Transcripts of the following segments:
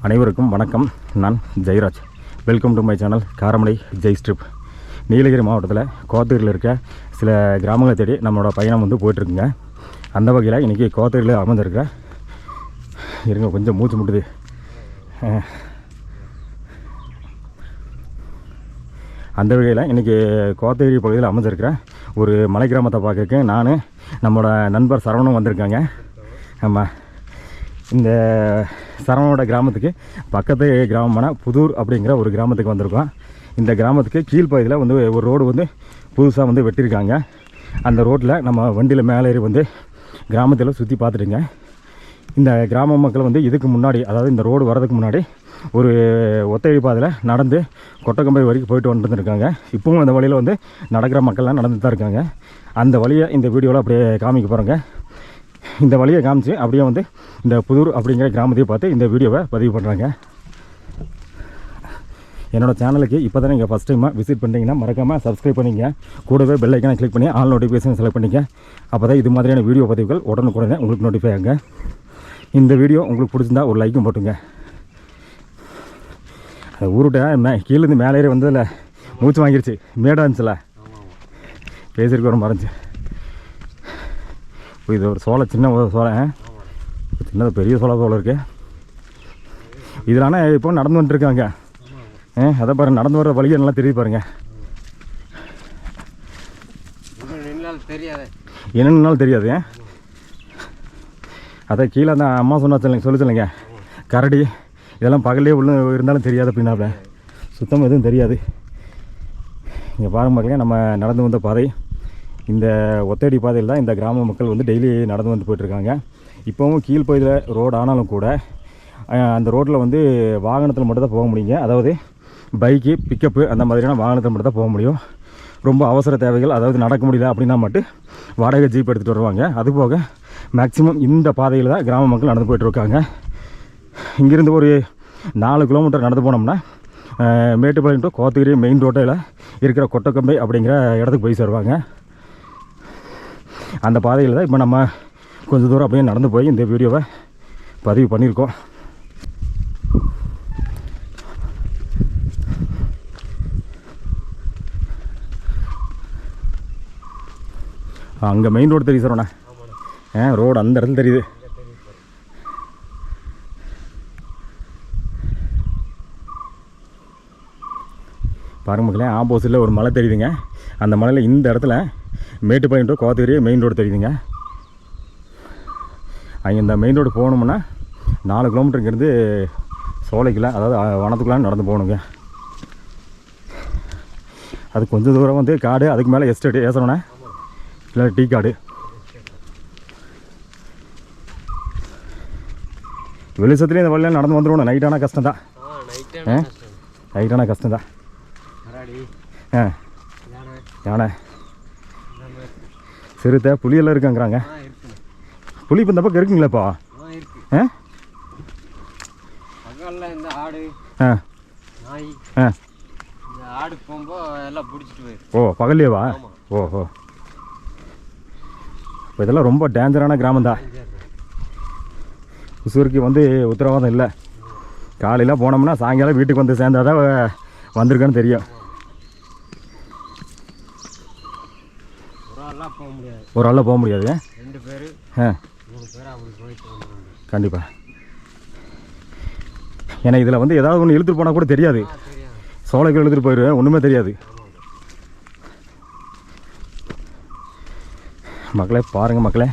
அனைவருக்கும் வணக்கம். நான் Jayaraj. Welcome to my channel Karamadai Jai strip. Nilgiri மாவட்டத்தில் கோத்தகிரியில் இருக்க சில கிராமங்களை தேடி நம்மளோட பயணம் வந்து போயிட்டுருக்குங்க. அந்த வகையில் இன்றைக்கி கோத்தகிரியில் அமர்ந்திருக்கிற இருங்க கொஞ்சம் மூச்சு முட்டுது. அந்த வகையில் இன்றைக்கி கோத்தகிரி பகுதியில் அமைஞ்சிருக்கிற ஒரு மலை கிராமத்தை பார்க்கறதுக்கு நான் நம்மளோட நண்பர் சரவணன் வந்திருக்காங்க. ஆமாம், இந்த சரவணோட கிராமத்துக்கு பக்கத்து கிராமமான புதூர் அப்படிங்கிற ஒரு கிராமத்துக்கு வந்திருக்கோம். இந்த கிராமத்துக்கு கீழ்ப்பகுதியில் வந்து ஒரு ரோடு வந்து புதுசாக வந்து வெட்டியிருக்காங்க. அந்த ரோட்டில் நம்ம வண்டியில் மேலே ஏறி வந்து கிராமத்தில் சுற்றி பார்த்துட்டுங்க. இந்த கிராம மக்கள் வந்து இதுக்கு முன்னாடி, அதாவது இந்த ரோடு வரதுக்கு முன்னாடி ஒரு ஒத்தையடி பாதையில் நடந்து கொட்டக்கம்பை வரைக்கும் போயிட்டு வந்துருக்காங்க. இப்பவும் அந்த வழியில் வந்து நடக்கிற மக்கள்லாம் நடந்து தான் இருக்காங்க. அந்த வழியை இந்த வீடியோவில் அப்படியே காமிக்க போகிறோங்க. இந்த வழியை காமிச்சு அப்படியே வந்து இந்த புதூர் அப்படிங்கிற கிராமத்தையும் பார்த்து இந்த வீடியோவை பதிவு பண்ணுறாங்க. என்னோடய சேனலுக்கு இப்போ தான் நீங்கள் ஃபஸ்ட் டைமாக விசிட் பண்ணிட்டீங்கன்னா மறக்காமல் சப்ஸ்கிரைப் பண்ணிங்க. கூடவே பெல் ஐக்கானை கிளிக் பண்ணி ஆல் நோட்டிஃபிகேஷன் செலக்ட் பண்ணிங்க. அப்போ தான் இது மாதிரியான வீடியோ பதிவுகள் உடனுக்குடனே உங்களுக்கு நோட்டிஃபை ஆகுங்க. இந்த வீடியோ உங்களுக்கு பிடிச்சிருந்தா ஒரு லைக்கும் போட்டுங்க. அந்த ஊருட்ட கீழேருந்து மேலே ஏறி வந்ததில் மூச்சு வாங்கிருச்சு. மேடாக இருந்துச்சுல, பேசியிருக்க ஒரு மறைஞ்சு. இது ஒரு சோளை, சின்ன சோளை, சின்னது பெரிய சோளம் இருக்குது. இதெல்லாம் இப்போ நடந்து வந்துட்டுருக்காங்க. அதை பாருங்கள், நடந்து வர வழியை நல்லா தெரியுது பாருங்கள். என்னென்னாலும் தெரியாது. அதை கீழே அந்த அம்மா சொன்னா சொல்லுங்க, கரடி இதெல்லாம் பகல்லே உள்ள இருந்தாலும் தெரியாது அப்படின்னாப்ல. சுத்தமாக எதுவும் தெரியாது. இங்கே பாருங்க மக்களே, நம்ம நடந்து வந்த பாதை இந்த ஒத்தடி பாதையில் தான் இந்த கிராம மக்கள் வந்து டெய்லி நடந்து வந்து போயிட்டுருக்காங்க. இப்போவும் கீழ்ப்பகுதியில் ரோடு ஆனாலும் கூட அந்த ரோட்டில் வந்து வாகனத்தில் மட்டும் தான் போக முடியுங்க. அதாவது பைக்கு, பிக்கப்பு அந்த மாதிரியான வாகனத்தில் மட்டும் தான் போக முடியும். ரொம்ப அவசர தேவைகள், அதாவது நடக்க முடியல அப்படின்னா மட்டும் வாடகை ஜீப் எடுத்துகிட்டு வருவாங்க. அதுபோக மேக்ஸிமம் இந்த பாதையில் தான் கிராம மக்கள் நடந்து போயிட்டுருக்காங்க. இங்கேருந்து ஒரு 4 கிலோமீட்டர் நடந்து போனோம்னா மேட்டுப்பாளையம் டு கோத்தகிரி மெயின் ரோட்டில் இருக்கிற கொட்டக்கம்பை அப்படிங்கிற இடத்துக்கு போய் சேருவாங்க. அந்த பாதையில் தான் இப்போ நம்ம கொஞ்சம் தூரம் அப்படியே நடந்து போய் இந்த வீடியோவை பதிவு பண்ணியிருக்கோம். அங்கே மெயின் ரோடு தெரியுது சார். ரோடு அந்த இடத்துல தெரியுது. பாருங்க மக்களே, ஆப்போசிட்டில் ஒரு மலை தெரியுதுங்க. அந்த மலையில் இந்த இடத்துல Mettupalayam to Kotagiri main road தெரியுதுங்க. அங்கே இந்த மெயின் ரோடு போகணும்னா 4 கிலோமீட்டருங்கிறது சோலைக்குள்ள, அதாவது வனத்துக்குள்ளே நடந்து போகணுங்க. அது கொஞ்சம் தூரம் வந்து காடு, அதுக்கு மேலே எஸ்டேட்டு ஏசணுண்ணே, இல்லை டீ காடு. வெளிச்சத்துலேயும் இந்த வழியில் நடந்து வந்துடுவோம். நைட்டான கஷ்டம் தான். நைட்டான கஷ்டம் தான். யானை, சிறுத்தை, புளியெல்லாம் இருக்குங்கிறாங்க. புளி இப்போ இந்த பக்கம் இருக்குங்களாப்பா? ஓ, பகல்லையேவா? ஓஹோ, இப்போ இதெல்லாம் ரொம்ப டேஞ்சரான கிராமம் தான். உசூருக்கு வந்து உத்தரவாதம் இல்லை. காலையில் போனோம்னா சாயங்காலம் வீட்டுக்கு வந்து சேர்ந்தாதான் வந்திருக்கான்னு தெரியும். ஒரு ஆளில் போக முடியாது. 2 பேர் 3 பேர் அப்படி போயிட்டு கண்டிப்பாக. ஏன்னா இதில் வந்து ஏதாவது ஒன்று இழுத்துட்டு போனால் கூட தெரியாது. சோலைக்கு இழுத்துட்டு போயிடுவேன், ஒன்றுமே தெரியாது. மக்களே பாருங்கள், மக்களே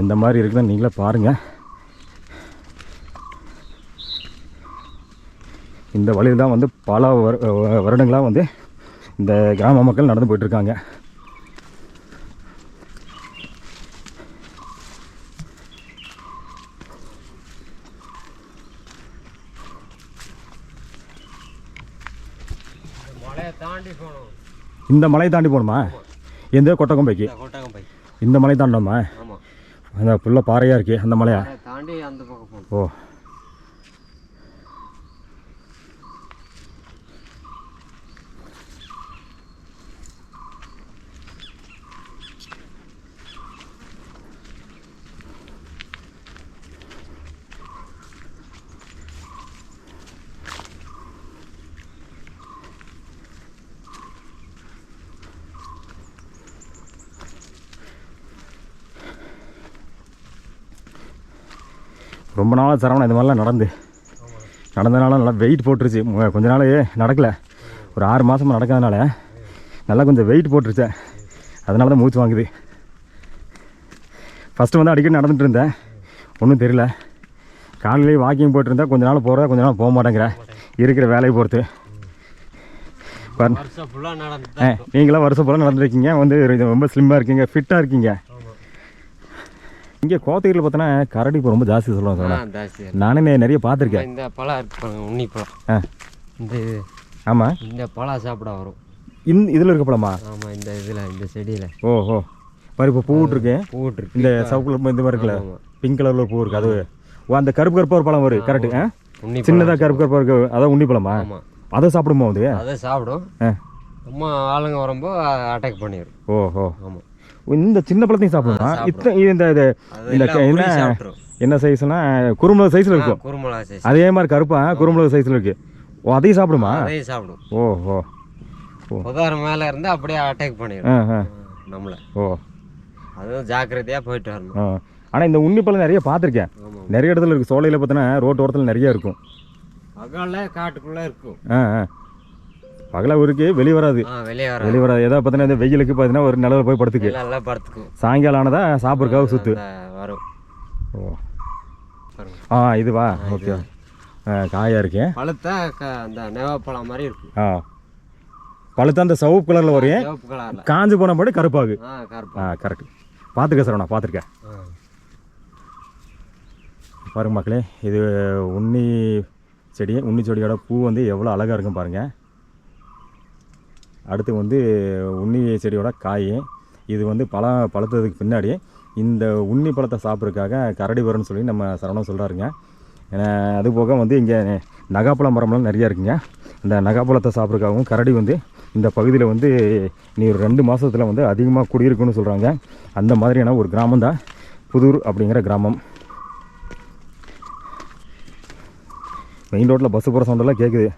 எந்த மாதிரி இருக்குதுன்னு நீங்களே பாருங்கள். இந்த வழியில் தான் வந்து பல வருடங்களாக வந்து இந்த கிராம மக்கள் நடந்து போயிட்டுருக்காங்க. இந்த மலையை தாண்டி போகணுமா? எந்த கொட்டக்கம்பைக்கு? இந்த மலை தாண்டோமா? அந்த ஃபுல்லாக பாறையாக இருக்கே அந்த மலையா தாண்டி அந்த பக்கம் போகணும். ஓ, ரொம்ப நாள் சரவணம் இந்த மாதிரிலாம் நடந்ததுனால நல்லா வெயிட் போட்டுருச்சு. கொஞ்ச நாள் நடக்கலை, ஒரு 6 மாதமாக நடக்காதனால நல்லா கொஞ்சம் வெயிட் போட்டுருச்சேன். அதனால தான் மூச்சு வாங்குது. ஃபஸ்ட்டு வந்து அடிக்கடி நடந்துகிட்டு இருந்தேன், ஒன்றும் தெரியல. காலையிலேயே வாக்கிங் போட்டுருந்தேன், கொஞ்ச நாள் போகிறேன், கொஞ்ச நாள் போக மாட்டேங்கிறேன் இருக்கிற வேலையை பொறுத்து. நீங்களாம் வருஷம் ஃபுல்லாக நடந்துருக்கீங்க, வந்து ரொம்ப ஸ்லிம்மாக இருக்கீங்க, ஃபிட்டாக இருக்கீங்க. இங்கே கோத்தகிரியில் பார்த்தோன்னா கரடி இப்போ ரொம்ப ஜாஸ்தி சொல்லுவாங்க சார். நானே நிறைய பார்த்துருக்கேன். இந்த பழம் இருக்கு, உண்ணி பழம். இந்த இது ஆமாம், இந்த பழம் சாப்பிட வரும். இதில் இருக்க பழமா? ஆமாம், இந்த இதில் இந்த செடியில். ஓஹோ, பாரு இப்போ பூ விட்டுருக்கு. இந்த சவுக்குள்ள இந்த மாதிரி இருக்குல்ல, பிங்க் கலரில் ஒரு பூ இருக்குது. அது அந்த கருப்பு கருப்பாக ஒரு பழம் வரும். கரெக்டு. சின்னதாக கருப்பு கருப்பாக இருக்குது, அதான் உண்ணி பழமா? அதை சாப்பிடுமா? அது அதை சாப்பிடும். அம்மா ஆளுங்க வரும்போது அட்டாக் பண்ணிடும். ஓஹோ, ஆமாம். இந்த சின்ன பழத்தையும் சாப்பிடுமா? என்ன சைஸ்னா குறும்பளவு சைஸில் இருக்கும். குறும்பளவு சைஸ் அதே மாதிரி கருப்பா குறும்பளவு சைஸில் இருக்கு. ஓ, அதையும் சாப்பிடுமா? அதையும் சாப்பிடும். ஓஹோ, உதாரணம் மேலே இருந்து அப்படியே அட்டாக் பண்ணிடும் நம்மளை. ஓ, அதுவும் ஜாக்கிரதையாக போயிட்டு வரணும். ஆனால் இந்த உண்ணிப்பழம் நிறைய பார்த்துருக்கேன், நிறைய இடத்துல இருக்குது. சோலையில் பார்த்தோன்னா ரோட்டு ஓரத்தில் நிறைய இருக்கும். பகலில் காட்டுக்குள்ளே இருக்கும். பகலாக இருக்குது, வெளியே வராது. வெளியே வராது. ஏதாவது பார்த்தீங்கன்னா இந்த வெயிலுக்கு பார்த்தீங்கன்னா ஒரு நிலவில் போய் படுத்துக்கும். சாயங்காலம் ஆனதா சாப்பிட்றதுக்காக சுற்று வரும். ஓ, இதுவா? ஓகே. காயாக இருக்கேன். பழுத்தா அந்த நெவாப்பழம் மாதிரி இருக்கு. பழுத்தா அந்த சிவப்பு கலரில் வரும், காஞ்சு போன பாடு கருப்பாகு. கரெக்ட். பார்த்துருக்கேன் சார், நான் பார்த்துருக்கேன். பாருங்க மக்களே, இது உண்ணி செடி. உண்ணி செடியோட பூ வந்து எவ்வளோ அழகாக இருக்கும் பாருங்கள். அடுத்து வந்து உண்ணி செடியோட காய். இது வந்து பழுத்ததுக்கு பின்னாடி இந்த உண்ணி பழத்தை சாப்பிட்றதுக்காக கரடி வரும்னு சொல்லி நம்ம சரவணன் சொல்கிறாருங்க. அது போக வந்து இங்கே நகாப்பழம் மரம்லாம் நிறையா இருக்குங்க. அந்த நகாப்பழத்தை சாப்பிட்றதுக்காகவும் கரடி வந்து இந்த பகுதியில் வந்து நீ ஒரு 2 மாதத்தில் வந்து அதிகமாக குடியிருக்குன்னு சொல்கிறாங்க. அந்த மாதிரியான ஒரு கிராமம் தான் புதூர் அப்படிங்கிற கிராமம். மெயின் ரோட்டில் பஸ்ஸு போகிற சவுண்டெல்லாம் கேட்குது.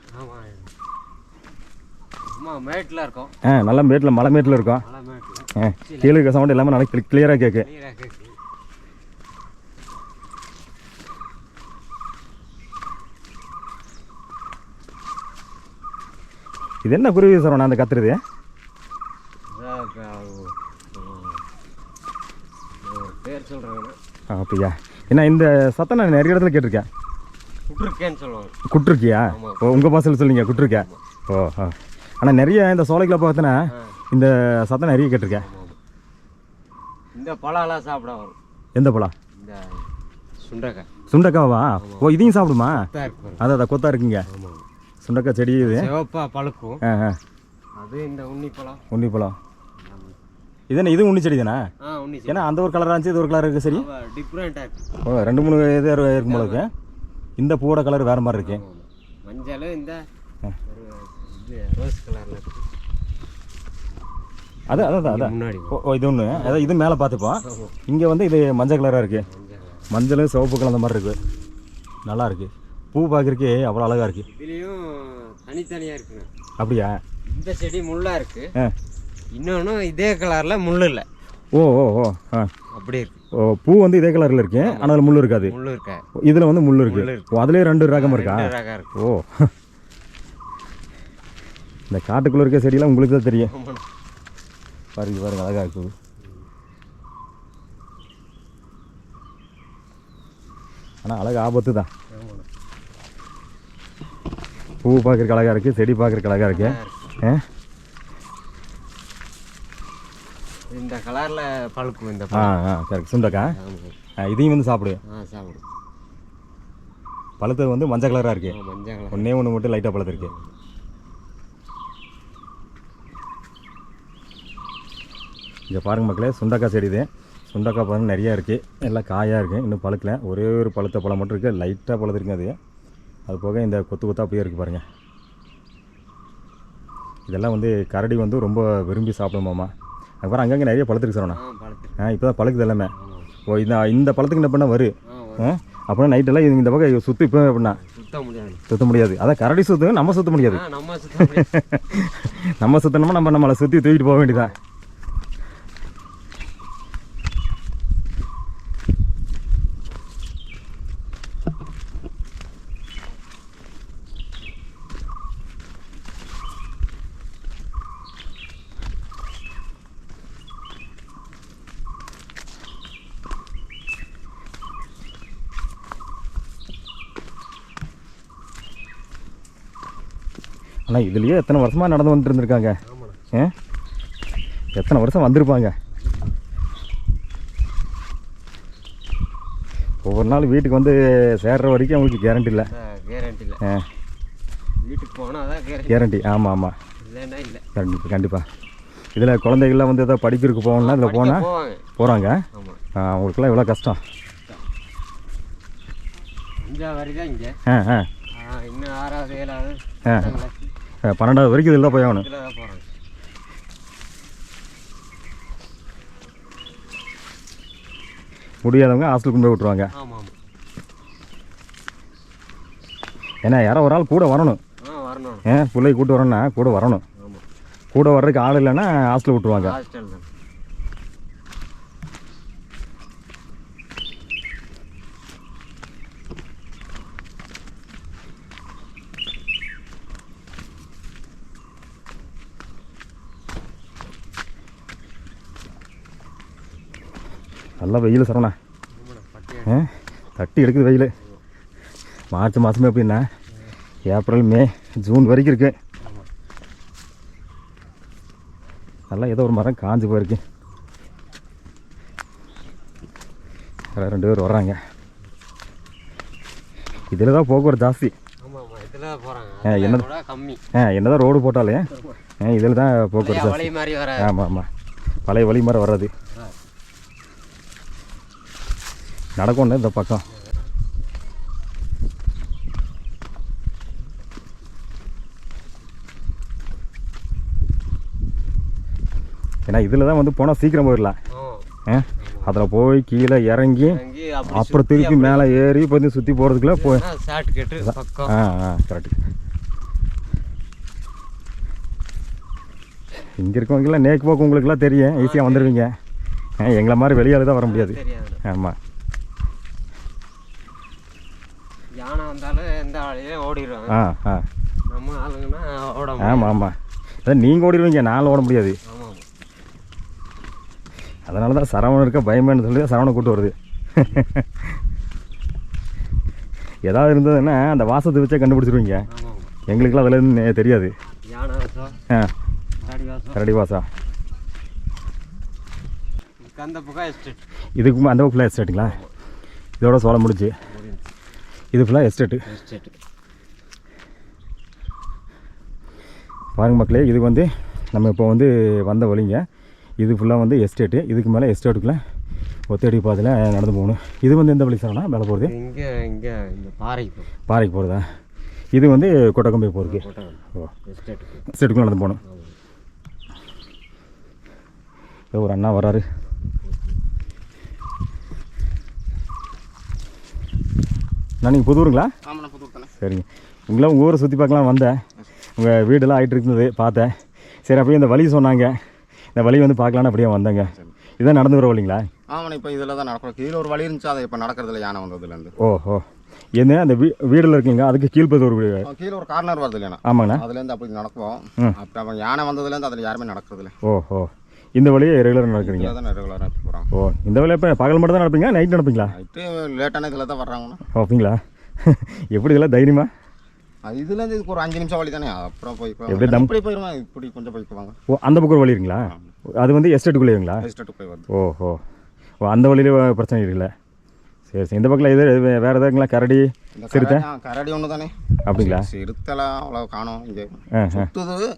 மேட்டில் இருக்கும். நல்லா மேட்டில், மலை மேட்டில் இருக்கும். கீழே இருக்க சவுண்ட் எல்லாமே நல்லா கிளியராக கேட்கு. இது என்ன குருவி சார் நான் அந்த கத்துறது? பேர் சொல்கிறேன். அப்படியா? ஏன்னா இந்த சத்தம் நான் நிறைய இடத்துல கேட்டிருக்கேன். குட்ருக்கேன்னு சொல்லுவாங்க. குட்ருக்கியா? ஓ, உங்கள் பாசல் சொல்லிங்க குட்ருக்கா. ஓ, ஆனால் நிறைய இந்த சோலைக்குள்ள பார்த்தோன்னா இந்த சத்தம் நிறைய கேட்டிருக்கேன். இந்த பழம்லாம் சாப்பிட வரும். எந்த பழம்? இந்த சுண்டக்காய். சுண்டக்காவா? ஓ, இதையும் சாப்பிடுமா? அதான் கொத்தா இருக்குங்க. சுண்டக்காய் செடி இது சிவப்பா பழுக்கும். அது இந்த உண்ணிப்பழம். உண்ணிப்பழம் இது என்ன? இது உண்ணி செடி தானே? ஏன்னா அந்த ஒரு கலராக இருந்துச்சு, இது ஒரு கலர் இருக்குது. சரி, டிஃப்ரெண்ட்டாக இருக்குது. ஓ, 2-3 இது இருக்கும் போல இருக்கு. இந்த பூவோட கலர் வேறு மாதிரி இருக்கு. மஞ்சள், இந்த ரோஸ் கலரில் இருக்குது. அதான் முன்னாடி. ஓ, இது ஒன்று. அதான் இது மேலே பார்த்துப்போம். இங்கே வந்து இது மஞ்சள் கலராக இருக்குது. மஞ்சளும் சிவப்பு கலந்த மாதிரி இருக்குது. நல்லா இருக்குது. பூ பார்க்குறக்கே அவ்வளோ அழகாக இருக்குது. இதுலேயும் தனித்தனியாக இருக்குங்க. அப்படியா? இந்த செடி முள்ளாக இருக்குது. இன்னொன்று இதே கலரில் முள் இல்லை. ஓ ஓ ஓ அப்படி இருக்கு. ஓ, பூ வந்து இதே கலரில் இருக்கு, ஆனால் அதில் முள் இருக்காது. முள் இருக்கா? இதில் வந்து முள் இருக்குது. ஓ, அதுலேயே 2 ரகம் இருக்கா? ஓ, இந்த காட்டுக்குள்ளே இருக்க செடியெல்லாம் உங்களுக்கு தான் தெரியும். பாருங்க பாருங்க, அழகாக இருக்குது. ஆனால் அழகு ஆபத்து தான். பூ பார்க்குறக்கு அழகாக இருக்குது, செடி பார்க்குறக்கு அழகாக இருக்குது. இந்த கலரில் பழுக்கும். இந்த கரெக்ட். சுண்டக்காய் இதையும் வந்து சாப்பிடு. சாப்பிடும். பழுத்தது வந்து மஞ்சள் கலராக இருக்குது. மஞ்சள் கலர். ஒன்றே ஒன்று மட்டும் லைட்டாக பழுத்து இருக்குது. இங்கே பாருங்கள் மக்களே, சுண்டக்காய் செடி இது. சுண்டக்காய் பாருங்கள் நிறையா இருக்குது, எல்லாம் காயாக இருக்குது, இன்னும் பழுக்கல. ஒரே ஒரு பழுத்த பழம் மட்டும் இருக்குது, லைட்டாக பழுத்துருக்கு. அது போக இந்த கொத்து கொத்தாக அப்படியே இருக்குது பாருங்கள். இதெல்லாம் வந்து கரடி வந்து ரொம்ப விரும்பி சாப்பிடுமாம்மா. அதுக்கப்புறம் அங்கங்கே நிறைய பழுத்துருக்கு சார். இப்போ தான் பழுக்குது எல்லாமே. ஓ, இந்த பழத்துக்கு என்ன பண்ணால் வரும் அப்படின்னா நைட்டெல்லாம் இந்த பக்கம் சுற்றி இப்போ அப்படின்னா சுற்ற முடியாது. அதான் கரடி சுற்று, நம்ம சுற்ற முடியாது. நம்ம சுற்றணுமா நம்மளை சுற்றி தூக்கிட்டு போக வேண்டியதான். ஆனால் இதுலேயே எத்தனை வருஷமாக நடந்து வந்துட்டு இருந்திருக்காங்க. எத்தனை வருஷம் வந்திருப்பாங்க. ஒவ்வொரு நாள் வீட்டுக்கு வந்து சேர்ற வரைக்கும் அவங்களுக்கு கேரண்டி இல்லை. வீட்டுக்கு போனால் தான் கேரண்டி. ஆமாம் ஆமாம், இல்லைன்னா இல்லை. கண்டிப்பாக. இதில் குழந்தைகள்லாம் வந்து எதாவது படிக்கிறதுக்கு போகணும்னா இதில் போனால் போகிறாங்க. அவங்களுக்குலாம் எவ்வளோ கஷ்டம். 5வது வரைக்கும் இங்கே, இன்னும் 6வது 7வது 12வது வரைக்கும் இதில் தான் போய் ஆகணும். இதில் தான் போகிறாங்க. முடியாதவங்க ஹாஸ்டலுக்கு கொண்டு போய் விட்ருவாங்க. ஆமாம் ஆமாம். ஏன்னா யாரோ ஒரு ஆள் கூட வரணும். வரணும். பிள்ளையை கூட்டு வரணும்னா கூட வரணும். கூட வர்றதுக்கு ஆள் இல்லைன்னா ஹாஸ்டலில் விட்டுருவாங்க. ஹாஸ்டல் தான். நல்லா வெயில் சரவணா. தட்டி எடுக்குது வெயில். மார்ச் மாதமே எப்படின்னா ஏப்ரல் மே ஜூன் வரைக்கும் இருக்குது. நல்லா ஏதோ ஒரு மரம் காஞ்சு போயிருக்கு. 2 பேர் வர்றாங்க. இதில் தான் போக்குவரத்து ஜாஸ்தி. என்னதான் ரோடு போட்டாலே இதில் தான் போக்குவரத்து ஜாஸ்தி. ஆமாம் ஆமாம், பழைய வழி மாதிரி வர்றது. நடக்கும் இந்த பக்கம். ஏன்னா இதில் தான் வந்து போனால் சீக்கிரம் போயிடலாம். அதில் போய் கீழே இறங்கி அப்புறம் திருப்பி மேலே ஏறி இப்போ வந்து சுற்றி போகிறதுக்குள்ளே போய் கரெக்டு. இங்கே இருக்கவங்கெல்லாம் நேக்கு போக்கு உங்களுக்குலாம் தெரியும், ஈஸியாக வந்துடுவீங்க. எங்களை மாதிரி வெளியால் தான் வர முடியாது. ஆமாம், யானை வந்தாலும் எந்த ஆளையும் ஓடிடுவாங்க. நம்ம ஆளுங்கன்னா ஓட. ஆமாம் ஆமாம், அதான் நீங்கள் ஓடிடுவீங்க, நானும் ஓட முடியாது. அதனால தான் சரவணன் இருக்க பயமேன்னு சொல்லி சரவணை கூட்டு வருது. ஏதாவது இருந்ததுன்னா அந்த வாசத்தை வச்சே கண்டுபிடிச்சிருவீங்க. எங்களுக்குலாம் அதில் இருந்து தெரியாது. கரடி வாசம். இதுக்கு அந்த ஃபுல்லாக எஸ்டேட்டுங்களா? இதோட சோளம் முடிச்சு இது ஃபுல்லாக எஸ்டேட்டு. பாருங்க மக்களே, இது வந்து நம்ம இப்போ வந்து வந்த வழிங்க. இது ஃபுல்லாக வந்து எஸ்டேட்டு. இதுக்கு மேலே எஸ்டேட்டுக்குள்ளே ஒத்தடி பாதையில் நடந்து போகணும். இது வந்து எந்த வழி சார்னா மேலே போகிறது? இங்கே இந்த பாறைக்கு போகிறதா? இது வந்து கொட்டக்கம்பி போகிறதுக்கு. எஸ்டேட்டுக்குள்ளே நடந்து போகணும். ஒரு அண்ணா வராரு. நான் நீங்கள் புதூருங்களா? ஆமாண்ணா, புதூர் தானே. சரிங்க. உங்களாம் உங்கள் ஊரை சுற்றி பார்க்கலாம் வந்தேன். உங்கள் வீடெல்லாம் ஆகிட்டு இருந்தது பார்த்தேன். சரி, அப்படியே இந்த வழி சொன்னாங்க. இந்த வழி வந்து பார்க்கலான்னு அப்படியே வந்தேங்க. இதான் நடந்து வர வழிங்களா? ஆமாண்ணா, இப்போ இதில் தான் நடக்கிறோம். கீழே ஒரு வழி இருந்துச்சு, அதை இப்போ நடக்கிறதுல யானை வந்ததுலேருந்து. ஓஹோ, என்ன அந்த வீடில் இருக்கீங்க அதுக்கு கீழ்ப்பது ஒரு கீழே ஒரு கார்னர் வருது இல்லையா? ஆமாங்கண்ணா, அதுலேருந்து அப்படி நடக்குவோம். அப்புறம் யானை வந்ததுலேருந்து அதில் யாருமே நடக்கிறதில்ல. ஓஹோ, இந்த வழியை ரெகுலராக நடக்கிறீங்க? தான் ரெகுலராக போகிறாங்க. ஓ, இந்த வழியை இப்போ பகல் மட்டும் தான் நடப்பீங்க, நைட் நடப்பீங்களா? நைட்டு லேட்டான இதில் தான் வர்றாங்கண்ணா. அப்படிங்களா? எப்படி இதெல்லாம் தைரியமா? அது இதுலேருந்து இதுக்கு ஒரு 5 நிமிஷம் வழி தானே. அப்புறம் போய் எப்படி இப்படி போயிடுவாங்க, இப்படி கொஞ்சம் போய்க்குவாங்க. ஓ, அந்த பக்கம் ஒரு வழி இருக்குங்களா? அது வந்து எஸ்டேட்டுக்குள்ளேங்களா? எஸ்டேட்டுக்கு போய் வருது. ஓஹோ, ஓ, அந்த வழியில் பிரச்சனை இருக்குல்ல? சரி சரி. இந்த பக்கத்தில் இது வேறு எதாவதுங்களா? கரடி சிறுத்தை? கரடி ஒன்று தானே. அப்படிங்களா? சிறுத்தைலாம் அவ்வளோ காணும் இங்கே. சுற்றுது,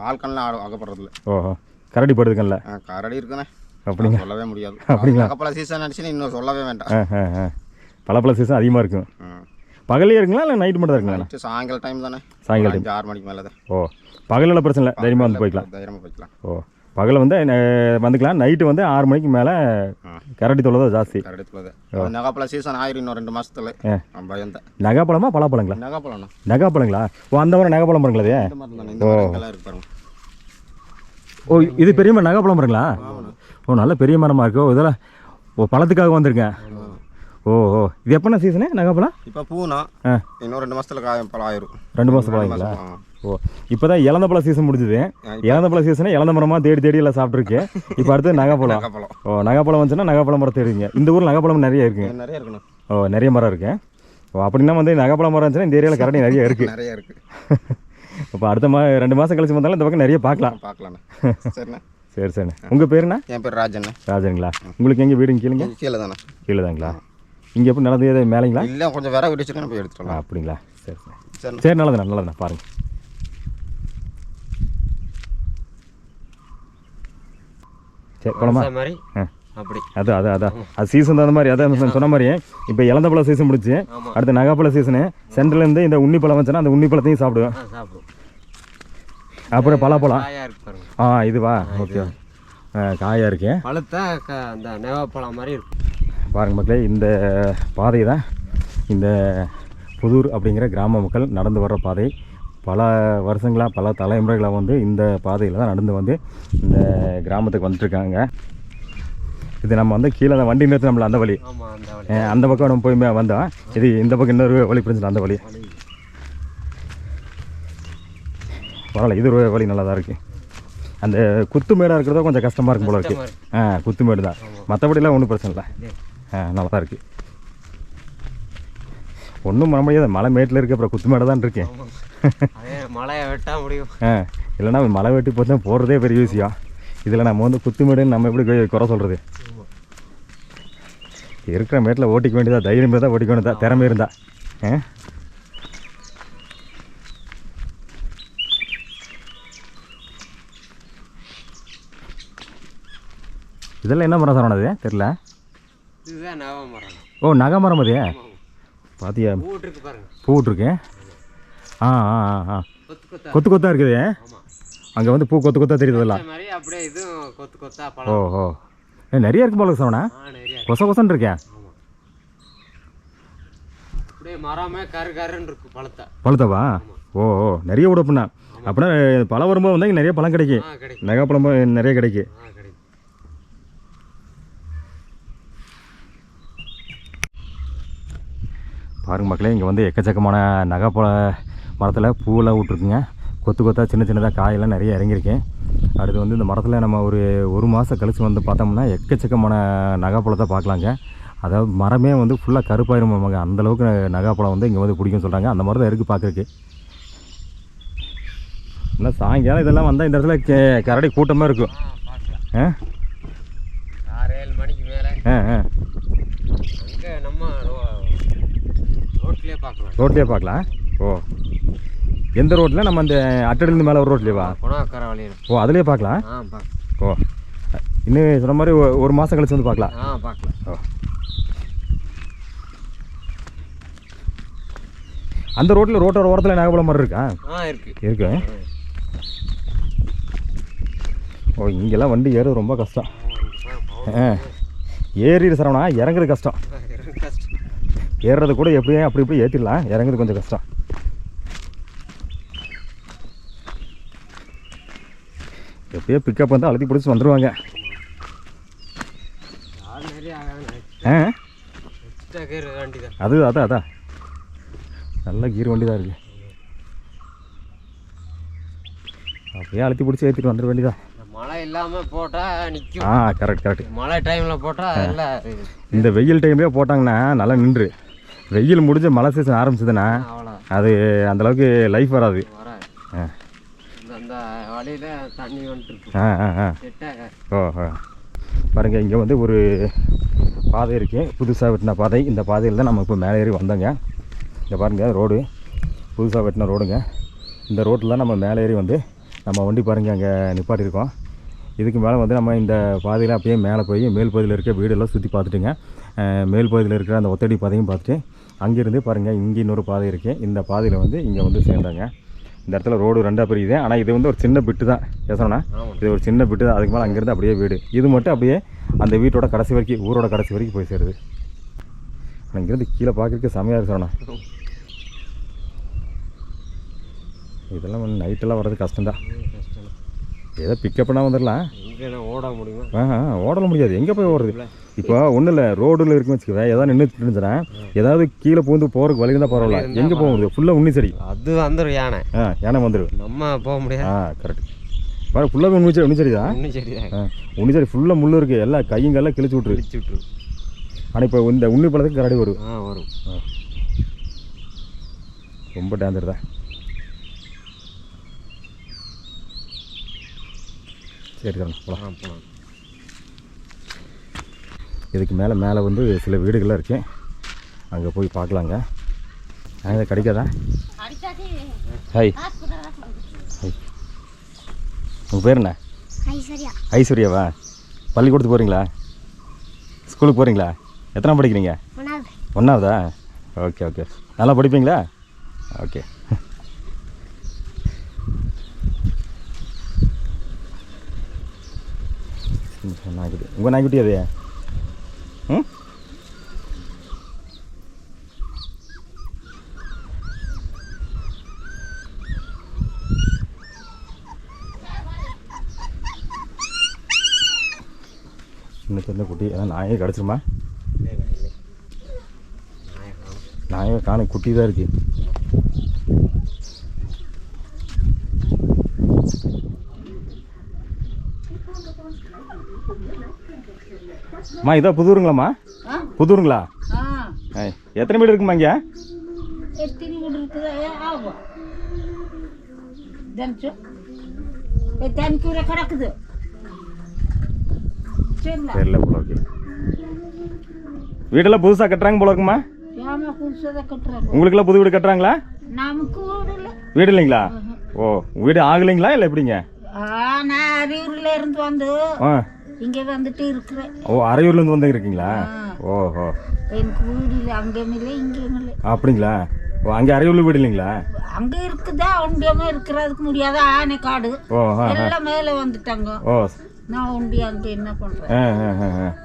ஆள்கள்லாம் அகப்படுறதில்ல. ஓஹோ, கரடி படுதுக்கல்ல? கரடி இருக்குண்ணே. அப்படிங்க, சொல்லவே முடியாது. அப்படிங்களா? பல சீசன் அடிச்சுன்னு இன்னும் சொல்லவே வேண்டாம். பல சீசன் அதிகமாக இருக்கும். பகலே இருக்குங்களா இல்லை நைட்டு மட்டும் தான் இருக்குங்களா? சாயங்காலம் டைம் தானே. சாயங்காலம் 6 மணிக்கு மேலே தான். ஓ, பகலில் பிரச்சனை இல்லை, தைரியமாக வந்து போய்க்கலாம். தைரியமாக போய்க்கலாம். ஓ, பகலில் வந்து வந்துக்கலாம். நைட்டு வந்து 6 மணிக்கு மேலே கரடி தொலை தான் ஜாஸ்தி. கரடி தொலை. நகாப்பழ சீசன் ஆயிரும் இன்னும் 2 மாதத்துல. பயந்தேன். நகாப்பழமா பலாப்பழங்களா? நகாப்பழம். நகாப்பழங்களா? ஓ, அந்த மாதிரி நகாப்பழம் பாருங்களா? ஓ, இது பெரிய மரம் நகாப்பழம் பாருங்களா? ஓ, நல்ல பெரிய மரமாக இருக்கு. ஓ, இதெல்லாம் ஓ பழத்துக்காக வந்திருக்கேன். ஓ, இது எப்போண்ணா சீசனு நகாப்பழம்? இப்போ பூனா இன்னும் 2 மாதத்துல பழம் ஆயிரும். 2 மாதம் பழங்களா? ஓ, இப்போ தான் இளந்த பழ சீசன் முடிஞ்சுது. இளந்த பழ சீசனை இளந்த மரமாக தேடி எல்லாம் சாப்பிட்ருக்கு. இப்போ அடுத்து நகாப்பழம். ஓ, நகாப்பழம் வந்துச்சுன்னா நகாப்பழம் மரம் தேடுவீங்க. இந்த ஊரில் நகாப்பழம் நிறைய இருக்குங்க. நிறைய இருக்குண்ணா. ஓ, நிறைய மரம் இருக்கு. ஓ, அப்படின்னா வந்து நகாப்பழம் மரம் இருந்துச்சுன்னா இந்த ஏரியாவில் கரடி நிறைய இருக்குது. நிறைய இருக்குது. இப்போ அடுத்த 2 மாதம் கழிச்சு வந்தாலும் இந்த பக்கம் நிறைய பார்க்கலாம். பார்க்கலாண்ணே. சரிண்ணே. சரி சரிண்ணே. உங்கள் பேருண்ணா? என் பேர் ராஜண்ணே. ராஜனுங்களா? உங்களுக்கு எங்கே வீடுங்க? கீழேங்க? கீழே தானே. கீழே தாங்களா? இங்கே எப்படி நடந்தது மேலேங்களா? இல்லை, கொஞ்சம் வேற வீடு வச்சுருக்கேன், போய் எடுத்துட்டு வரலாம். அப்படிங்களா? சரி சரி சரிண்ணே. சரி, நல்லதுண்ணா நல்லதுண்ணா. பாருங்கள். சரி போலாமா? மாதிரி ஆ அப்படி அதான் அது சீசன் தகுந்த மாதிரி. அதான் சொன்ன மாதிரி இப்போ இளந்த பழம் சீசன் முடிச்சு அடுத்து நகாப்பழ சீசனு. சென்டர்லேருந்து இந்த உன்னி பழம் வந்துச்சுன்னா அந்த உன்னி பழத்தையும் சாப்பிடுவேன். சாப்பிடுவோம். அப்புறம் பலாப்பழம். காயாக இருக்கு பாருங்க. இதுவா? ஓகே. காயாக இருக்கு. பழுத்தா அந்த நெவாப்பழம் மாதிரி இருக்கும். பாருங்க மக்களே, இந்த பாதை தான் இந்த புதூர் அப்படிங்கிற கிராம மக்கள் நடந்து வர்ற பாதை. பல வருஷங்களாக பல தலைமுறைகளாக வந்து இந்த பாதையில் தான் நடந்து வந்து இந்த கிராமத்துக்கு வந்துட்டுருக்காங்க. இது நம்ம வந்து கீழே அந்த வண்டி நிறுத்தி நம்மள அந்த வழி, அந்த பக்கம் நம்ம போய் வந்தோம். இது இந்த பக்கம் இன்னொரு வழி பிரிஞ்சு அந்த வழி. பரவாயில்ல, இது ஒரு வழி நல்லா தான் இருக்குது. அந்த குத்து மேடாக இருக்கிறதோ கொஞ்சம் கஷ்டமாக இருக்கும் போல இருக்குது. குத்து மேடு தான், மற்றபடிலாம் ஒன்றும் பிரச்சனை இல்லை. நல்லா தான் இருக்குது. ஒன்றும் பண்ண முடியாது, மலை மேட்டில் இருக்குது, அப்புறம் குத்து மேடை தான் இருக்கேன். மழையை வெட்டா முடியும். இல்லைன்னா மலை வெட்டி போட்டு போடுறதே பெரிய விஷயம். இதில் நம்ம வந்து குத்து மேடுன்னு நம்ம எப்படி குறை சொல்கிறது? இருக்கிற மேட்டில் ஓட்டிக்க வேண்டியதா, தைரியம் இருந்தால் ஓட்டிக்க வேண்டியதா, திறமை இருந்தா. இதெல்லாம் என்ன மரம் சார் ஆனது தெரியல. இதுதான் நவமரம். ஓ, நகமரம் அது. பாத்தியா பூ விட்டுருக்கு. கொத்து கொத்தாக இருக்குது. அங்கே வந்து பூ கொத்து கொத்தாக தெரியுதுலாம். அப்படியே இதுவும் கொத்து கொத்தா. ஓஹோ, நிறைய இருக்கு போல சவனா. கொச கொசன்னு இருக்கேன். அப்படியே மரமே கரு கருன்னு இருக்கு. பழுத்தவா? ஓ, நிறைய விடப்புண்ணா. அப்படின்னா பழம் வரும்போது வந்தால் இங்கே நிறைய பழம் கிடைக்கும். நகாப்பழம் நிறைய கிடைக்கும். பாருங்க மக்களே, இங்கே வந்து எக்கச்சக்கமான நகைப்பழ மரத்தில் பூவெல்லாம் விட்ருக்குங்க. கொத்து கொத்தாக சின்ன சின்னதாக காயெல்லாம் நிறைய இறங்கியிருக்கேன். அடுத்து வந்து இந்த மரத்தில் நம்ம ஒரு மாதம் கழித்து வந்து பார்த்தோம்னா எக்கச்சக்கமான நகைப்பழத்தை பார்க்கலாங்க. அதாவது மரமே வந்து ஃபுல்லாக கருப்பாயிரும். அந்தளவுக்கு நகைப்பழம் வந்து இங்கே வந்து பிடிக்கும்னு சொல்கிறாங்க. அந்த மாதிரி தான் இருக்குது பார்க்குறக்கு. இல்லை சாயங்காலம் இதெல்லாம் வந்தால் இந்த இடத்துல கரடி கூட்டமாக இருக்கும். 6-7 மணிக்கு மேலே நம்ம ரோட்லேயே பார்க்கலாம். ஓ, எந்த ரோட்டில்? நம்ம அந்த அட்டடிலேருந்து மேலே ஒரு ரோட்லேயேவா? குணாக்கரை வழியில். ஓ, அதுலேயே பார்க்கலாம். ஓ, இன்னும் சொன்ன மாதிரி ஒரு மாதம் கழிச்சு வந்து பார்க்கலாம். ஓ, அந்த ரோட்டோட ஓரத்தில் நாகப்பழம் மரம் இருக்கா? இருக்கு. ஓ, இங்கெல்லாம் வண்டி ஏறுறது ரொம்ப கஷ்டம். ஏறிடு சரவணா, இறங்குறது கஷ்டம். ஏறுறது கூட எப்படியே அப்படி இப்படி ஏற்றிடலாம், இறங்குறது கொஞ்சம் கஷ்டம். எப்படியோ பிக்கப் வந்து அழுத்தி பிடிச்சி வந்துடுவாங்க. அதான் நல்ல கீர் வண்டி தான் இருக்குது. அப்படியே அழுத்தி பிடிச்சி ஏற்றிட்டு வந்துட வேண்டியதான். மழை இல்லாமல் போட்டால் நிற்கும். கரெக்ட். மழை டைமில் போட்டால் இந்த வெயில் டைம்லேயே போட்டாங்கன்னா நல்லா நின்று. வெயில் முடிஞ்ச மழை சீசன் ஆரம்பிச்சதுன்னா அது அந்தளவுக்கு லைஃப் வராது. அந்த வழியில் தண்ணி வந்துட்டு. ஓஹோ, பாருங்கள், இங்கே வந்து ஒரு பாதை இருக்குது, புதுசாக வெட்டின பாதை. இந்த பாதையில் தான் நம்ம இப்போ மேலே ஏறி வந்தோங்க. இங்கே பாருங்கள், ரோடு புதுசாக வெட்டின ரோடுங்க. இந்த ரோட்டில் தான் நம்ம மேலே ஏறி வந்து நம்ம வண்டி பாருங்கள் அங்கே நிப்பாட்டியிருக்கோம். இதுக்கு மேலே வந்து நம்ம இந்த பாதையில் அப்படியே மேலே போய் மேல் பகுதியில் இருக்க வீடெல்லாம் சுற்றி பார்த்துட்டுங்க. மேல் பகுதியில் இருக்கிற அந்த ஒத்தடி பாதையும் பார்த்துட்டு அங்கேருந்து பாருங்கள் இங்கே இன்னொரு பாதை இருக்குது. இந்த பாதையில் வந்து இங்கே வந்து சேர்ந்தாங்க. இந்த இடத்துல ரோடு ரெண்டாக பிரியுது. ஆனால் இது வந்து ஒரு சின்ன பிட்டு தான் பேசணும்னா, இது ஒரு சின்ன பிட்டு தான். அதுக்கு மேலே அங்கேருந்து அப்படியே வீடு. இது மட்டும் அப்படியே அந்த வீட்டோட கடைசி வரைக்கும், ஊரோட கடைசி வரைக்கும் போய் சேருது. இங்கேருந்து கீழே பார்க்குறதுக்கு செமையாக இருக்கணும். இதெல்லாம் நைட்டெல்லாம் வர்றது கஷ்டம்தான். ஏதோ பிக்கப் பண்ணால் வந்துடலாம். ஓட முடியாது. எங்கே போய் ஓடுறது? இப்போ ஒன்றும் இல்லை, ரோடில் இருக்குன்னு வச்சுக்குவேன். ஏதாவது நின்றுட்டு இருந்துச்சுன்னா ஏதாவது கீழே பூந்து போகிறதுக்கு வழி இருந்தால் பரவாயில்ல. எங்கே போக முடியும்? ஃபுல்லாக உண்ணி செடி. அது வந்துடும். யானை வந்துடும். நம்ம போக முடியாது. கரெக்ட். பாரு, ஃபுல்லாக உண்ணி செடி தான். உண்ணி செடி ஃபுல்லாக முள் இருக்குது. எல்லாம் கையங்கெல்லாம் கிழிச்சு விட்ரு. ஆனால் இப்போ இந்த உண்ணி பழத்துக்கு கரடி வரும். ரொம்ப டேஞ்சர் தான். சரி சரண் போகலாம். போகலாம். இதுக்கு மேலே வந்து சில வீடுகள்லாம் இருக்குது, அங்கே போய் பார்க்கலாங்க. இதை கிடைக்காதா? ஹாய் ஹாய், உங்கள் பேர் என்ன? ஐஸ்வர்யாவா? பள்ளிக்கூடத்துக்கு போகிறீங்களா? ஸ்கூலுக்கு போகிறீங்களா? எத்தனை படிக்கிறீங்க? 1ஆவதா? ஓகே ஓகே, நல்லா படிப்பீங்களா? ஓகே. நாய்க்குட்டி, உங்கள் நாய்க்குட்டி அது? ம், சின்ன சின்ன குட்டி அதான் நாயே கிடச்சிருமா? நாயே காண, குட்டி தான் இருக்கு. அம்மா இதோ புதூருங்களாம்மா? புதூருங்களா? எத்தனை வீடு இருக்குமா இங்கே? எத்தனை வீடு இருக்குது? ஆகும் தென்கூரை கிடக்குது. தெரியல போல இருக்கு. வீடெல்லாம் புதுசாக கட்டுறாங்க போல இருக்குமா? ஆமாம், புதுசாக தான் கட்டுறாங்க. உங்களுக்கெல்லாம் புது வீடு கட்டுறாங்களா? நமக்கு வீடு இல்லை. வீடு இல்லைங்களா? ஓ, வீடு ஆகலைங்களா இல்லை எப்படிங்க? நான் அரியூரில் இருந்து வந்து ஆ, இங்கே வந்துட்டு இருக்கிறேன். ஓ, அரையூர்லேருந்து வந்து இருக்கீங்களா? ஓஹோ, எனக்கு வீடு இல்லை, அங்கேயும் இல்லை இங்கேயும் இல்லை. அப்படிங்களா? ஓ, அங்கே அரையூரில் வீடு இல்லைங்களா? அங்கே இருக்குதா, ஒண்டியாம இருக்கிறதுக்கு முடியாத ஆனைக்காடு ஓ, எல்லாம் மேலே வந்துட்டாங்க. ஓ, நான் ஒண்டி அங்கே என்ன பண்ணுறேன்,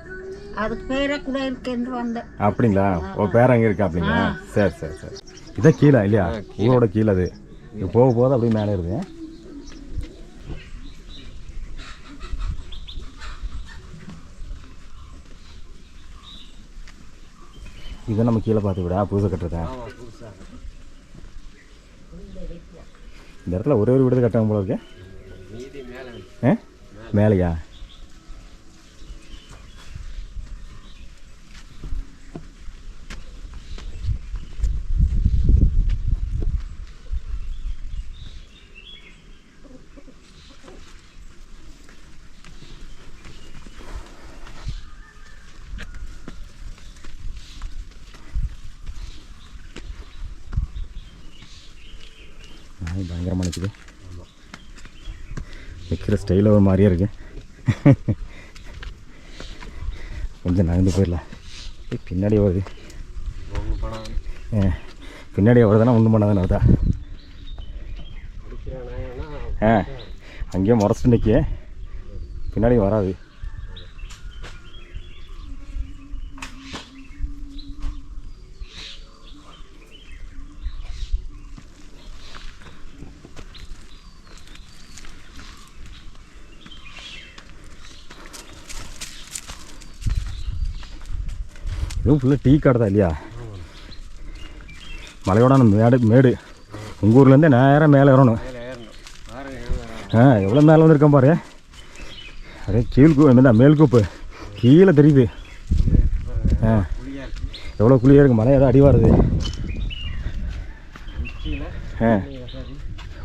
அதுக்கு பேரை கூட இருக்கேன்னு வந்தேன். அப்படிங்களா? ஓ, பேர் அங்கே இருக்கா? அப்படிங்களா? சரி சரி சரி. இதான் கீழே இல்லையா? ஊரோட கீழே அது. இது போக போக அப்படியே மேலே இருக்கு. இதை நம்ம கீழே பார்த்து விடா, புதுசாக கட்டுறதேன். இந்த இடத்துல ஒரே ஒரு வீடு கட்டாமல் போல இருக்கு. மேலையா? பயங்கரமாக நிற்குது. நிற்கிற ஸ்டைலில் ஒரு மாதிரியே இருக்கு. கொஞ்சம் நகர்ந்து போயிடலாம். பின்னாடி வருது. பின்னாடி வருதுன்னா ஒன்றும் பண்ணாதானே வருதா? அங்கேயே முறைச்சிட்டு நிற்க, பின்னாடி வராது. இதுவும் ஃபுல்லாக டீ காடு தான் இல்லையா? மலையோட மேடு. உங்கள் ஊர்லேருந்தே நேராக மேலே ஏறணும். எவ்வளோ மேலே வந்துருக்கேன் பாரு. அப்படியே மேல்கூப்பு கீழே தெரியுது. எவ்வளோ குளியாக இருக்குது. மலை ஏதோ அடி வருது.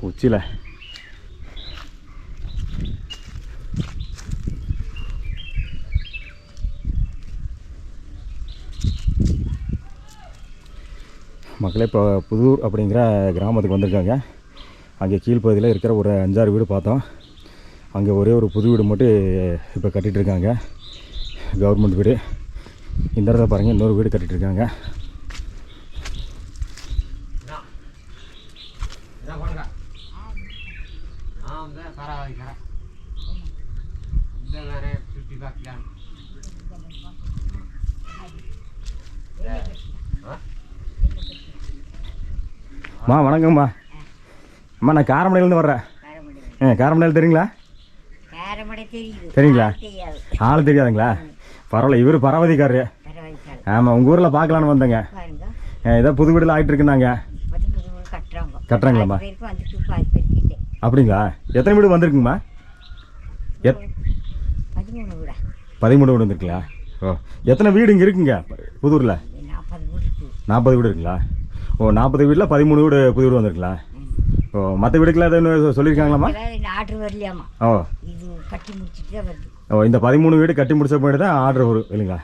உச்சியில் மக்களே இப்போ புதூர் அப்படிங்கிற கிராமத்துக்கு வந்திருக்காங்க. அங்கே கீழ்ப்பகுதியில் இருக்கிற ஒரு 5-6 வீடு பார்த்தோம். அங்கே ஒரே ஒரு புது வீடு மட்டும் இப்போ கட்டிகிட்ருக்காங்க, கவர்மெண்ட் வீடு. இந்த இடத்துல பாருங்கள், இன்னொரு வீடு கட்டிகிட்ருக்காங்க. அம்மா வணக்கம்மா. அம்மா நான் காரமடையிலேருந்து வர்றேன். காரமடையில் தெரியுங்களா? தெரியுங்களா? ஆள் தெரியாதுங்களா? பரவாயில்ல, இவர் பரவதிக்காரரு. ஆமாம், உங்கள் ஊரில் பார்க்கலான்னு வந்தேங்க. ஏதோ புது வீடுலாம் ஆகிட்டு இருக்குன்னாங்க. கட்டுறாங்களாம்மா? அப்படிங்களா? எத்தனை வீடு வந்திருக்குங்கம்மா? 13 வீடு வந்துருக்குங்களா? ஓ, எத்தனை வீடு இங்கே இருக்குங்க புதூரில்? 40 வீடு இருக்குங்களா? ஓ, 40 வீட்டில் 13 வீடு புது வீடு வந்துருக்குங்களா? ஓ மற்ற வீடுக்கெல்லாம் எதுவும் சொல்லியிருக்காங்களாம்மா? இந்த ஆர்டர் வரலையாமா, ஓ இது கட்டி முடிச்சுட்டு தான் வருது. ஓ இந்த 13 வீடு கட்டி முடிச்ச போய்ட்டு தான் ஆர்டர் வரும் இல்லைங்களா?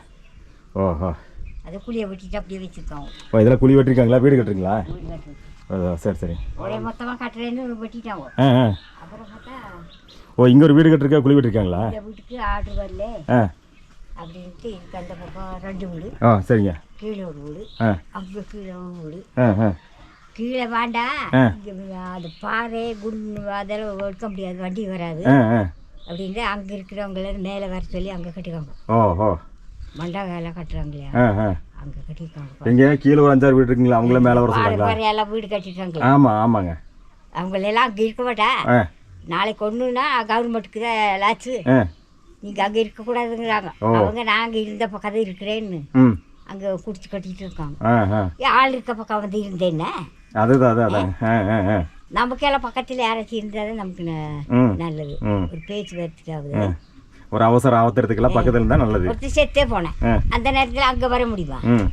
ஓஹோ. அதை குழியை வெட்டிட்டு அப்படியே வச்சுருக்காங்க. ஓ இதெல்லாம் குழி வெட்டிருக்காங்களா, வீடு கட்டுறீங்களா? வீடு கட்டுறது ஓ சரி சரி. ஒரே மொத்தமாக கட்டுறேன்னு வெட்டிட்டாங்க. ஆ. அப்புறம் பார்த்தா ஓ இங்கே ஒரு வீடு கட்டிருக்கா, குழி வெட்டிருக்காங்களா? இந்த வீட்டுக்கு ஆர்டர் வரல ஆ அப்படின்ட்டு இதுக்கு அந்த பக்கம் 2 வீடு, ஆ சரிங்க. கீழே ஒரு வீடு, ஆ அங்கே கீழே ஒரு வீடு. ஆ கீழே வேண்டாம், ஆ. அது பாறை குண்டு அதெல்லாம் எடுக்க முடியாது, வண்டி வராது ஆ ஆ அப்படின்ட்டு அங்கே இருக்கிறவங்கள மேலே வர சொல்லி அங்கே கட்டிக்காங்க. ஓஹோ. மண்டா வேலை கட்டுறாங்க இல்லையா, ஆ ஆ அங்கே கட்டியிருக்காங்க. எங்கே கீழே ஒரு 5-6 வீடு இருக்குங்களா, அவங்கள மேலே வர பாறை சொல்கிறாங்களா? பாறை எல்லாம் வீடு கட்டிட்டாங்களே, ஆமாம் ஆமாங்க. அவங்களெல்லாம் அங்கே இருக்க மாட்டா. ஆ நாளைக்கு ஒன்றுனா கவர்மெண்ட்டுக்கு தான் லாச்சு, ஆ நீங்கள் அங்கே இருக்கக்கூடாதுங்கிறாங்க. அவங்க நாங்கள் இருந்த பக்கம் தான் இருக்கிறேன்னு ம் அங்கே குடிச்சு கட்டிட்டு இருக்காங்க. ஆ ஆ ஆள் இருக்க பக்கம் வந்து இருந்தேன்னா அதுதான் அதான். ஆ ஆ ஆ நமக்கெல்லாம் பக்கத்தில் யாராச்சும் இருந்தால் தான் நமக்கு ம் நல்லது. ம் ஒரு பேச்சுவார்த்தைக்கு ஆகுது. ஒரு அவசரம் ஆவத்துறதுக்கெல்லாம் பக்கத்தில் இருந்தால் நல்லது. ஒருத்தர் செத்தே போனேன், ஆ அந்த நேரத்தில் அங்கே வர முடியுமா? ம்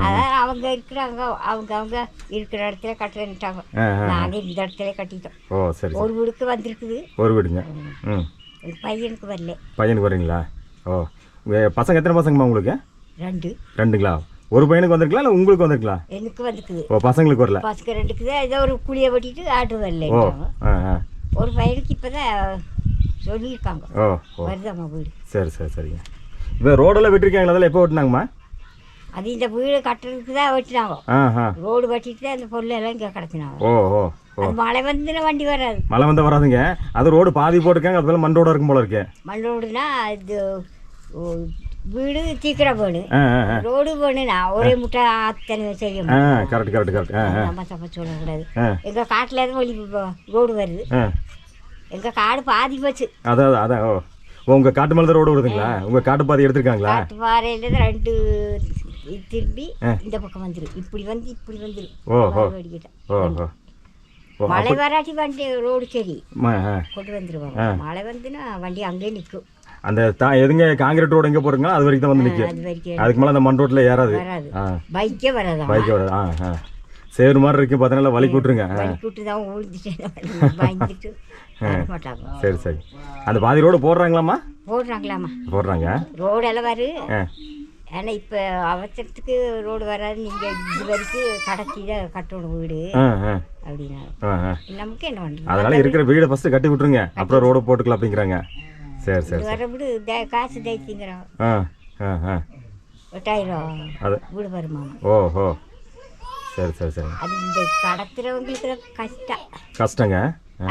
அதான் அவங்க இருக்கிறாங்க, அவங்க இருக்கிற இடத்துல கட்டுறேன்ட்டாங்க. ஆ ஆ நாங்கள் இந்த இடத்துல கட்டிட்டோம். ஓ சரி சரி. ஒரு வீடுக்கு வந்திருக்குது, ஒரு வீடுங்க. ம் ஒரு பையனுக்கு வரல. பையனுக்கு வரீங்களா? ஓ பசங்க எத்தனை பசங்கம்மா உங்களுக்கு? 2 2ங்களா? ஒரு பையனுக்கு வந்திருக்கலாம் இல்லை உங்களுக்கு வந்திருக்கலாம்? எனக்கு வந்துருக்குது. ஓ பசங்களுக்கு வரல. பசங்க 2க்கு தான் ஏதோ ஒரு குழியை வெட்டிட்டு ஆர்டர் ஓ வரலன்ட்டாங்க. ஆ ஆ ஒரு பையனுக்கு இப்போ தான் சொல்லியிருக்காங்க ஓ ஓ வருதாம்மா வீடு. சரி சரி சரிங்க. இப்போ ரோடெல்லாம் வெட்டிருக்காங்களா? அதெல்லாம் எப்போ வெட்டினாங்கம்மா? அது இந்த வீடு கட்டுறதுக்கு தான் வெட்டினாங்க. ஆ ஆ ரோடு வெட்டிட்டு தான் அந்த பொருளெல்லாம் இங்கே கிடச்சினாங்க. ஓ ஓ ஓ அது மழை வந்துன்னா வண்டி வராது. மழை வந்து வராதுங்க. அது ரோடு பாதி போட்டிருக்காங்க, அது மேலே மண் ரோடாக இருக்கும் போல இருக்கு. மண் ரோடுனா இது வீடு சீக்கிரம் வேணும், ஆ ஆ ஆ ரோடு வேணும்னா ஒரே முட்டை அத்தனை செய்ய ஆ முடியும். Correct correct correct. ஆ ஆ நம்ம தப்ப சொல்லக்கூடாது. ஆ எங்கள் காட்டில் தான் வழி ரோடு வருது, ஆ எங்கள் காடு பாதி போச்சு. அதான் அதான். ஓ உங்கள் காட்டு மேலே தான் ரோடு வருதுங்களா? உங்கள் காட்டு பாதி எடுத்திருக்காங்களா? காட்டு பாறையில் தான் 2 திரும்பி இந்த பக்கம் வந்துடும், இப்படி வந்து இப்படி வந்துடும். ஓஹோ அடிக்கிட்டேன் ஓஹோ ஓ மழை வராட்டி வண்டி ரோடு சரி ஆ கொண்டு வந்துடுவாங்க. மழை வந்துன்னா வண்டி அங்கேயே நிற்கும். அந்த எதுங்க காங்கிரீட் ரோடு எங்கே போடுறீங்களோ அது வரைக்கும் தான் வந்து நிற்கும். அது வரைக்கும் அதுக்கு மேலே அந்த மண் ரோட்டில் ஏறாது. வராது, ஆ பைக்கே வராது. பைக்கு வராது. ஆ ஆ சேரு மாதிரி இருக்கு பார்த்தனால வலி கூட்டுருங்க. கூட்டு தான் ஊழ்ந்துட்டு பயந்துட்டு வர மாட்டாங்க. சரி சரி. அந்த பாதி ரோடு போடுறாங்களாம்மா? போடுறாங்களாம்மா, போடுறாங்க. ரோடெல்லாம் வரும். ஆ ஏன்னா இப்போ அவசரத்துக்கு ரோடு வராது, நீங்கள் இது வரைக்கும் கடைசி தான் கட்டணும் வீடு ஆ ஆ அப்படின்னா ஆ ஆ நமக்கு என்ன பண்ணுறது. அதனால இருக்கிற வீடை ஃபஸ்ட்டு கட்டி விட்ருங்க, அப்புறம் ரோடு போட்டுக்கலாம் அப்படிங்கிறாங்க. சரி சரி வர வீடு காசு தைத்திங்கிறோம். ஆ ஆ ஆ 8000 அது வீடு வருமா? ஓஹோ சரி சரி சரி. அது இந்த கடத்துறவங்களுக்கு கஷ்டம் கஷ்டங்க.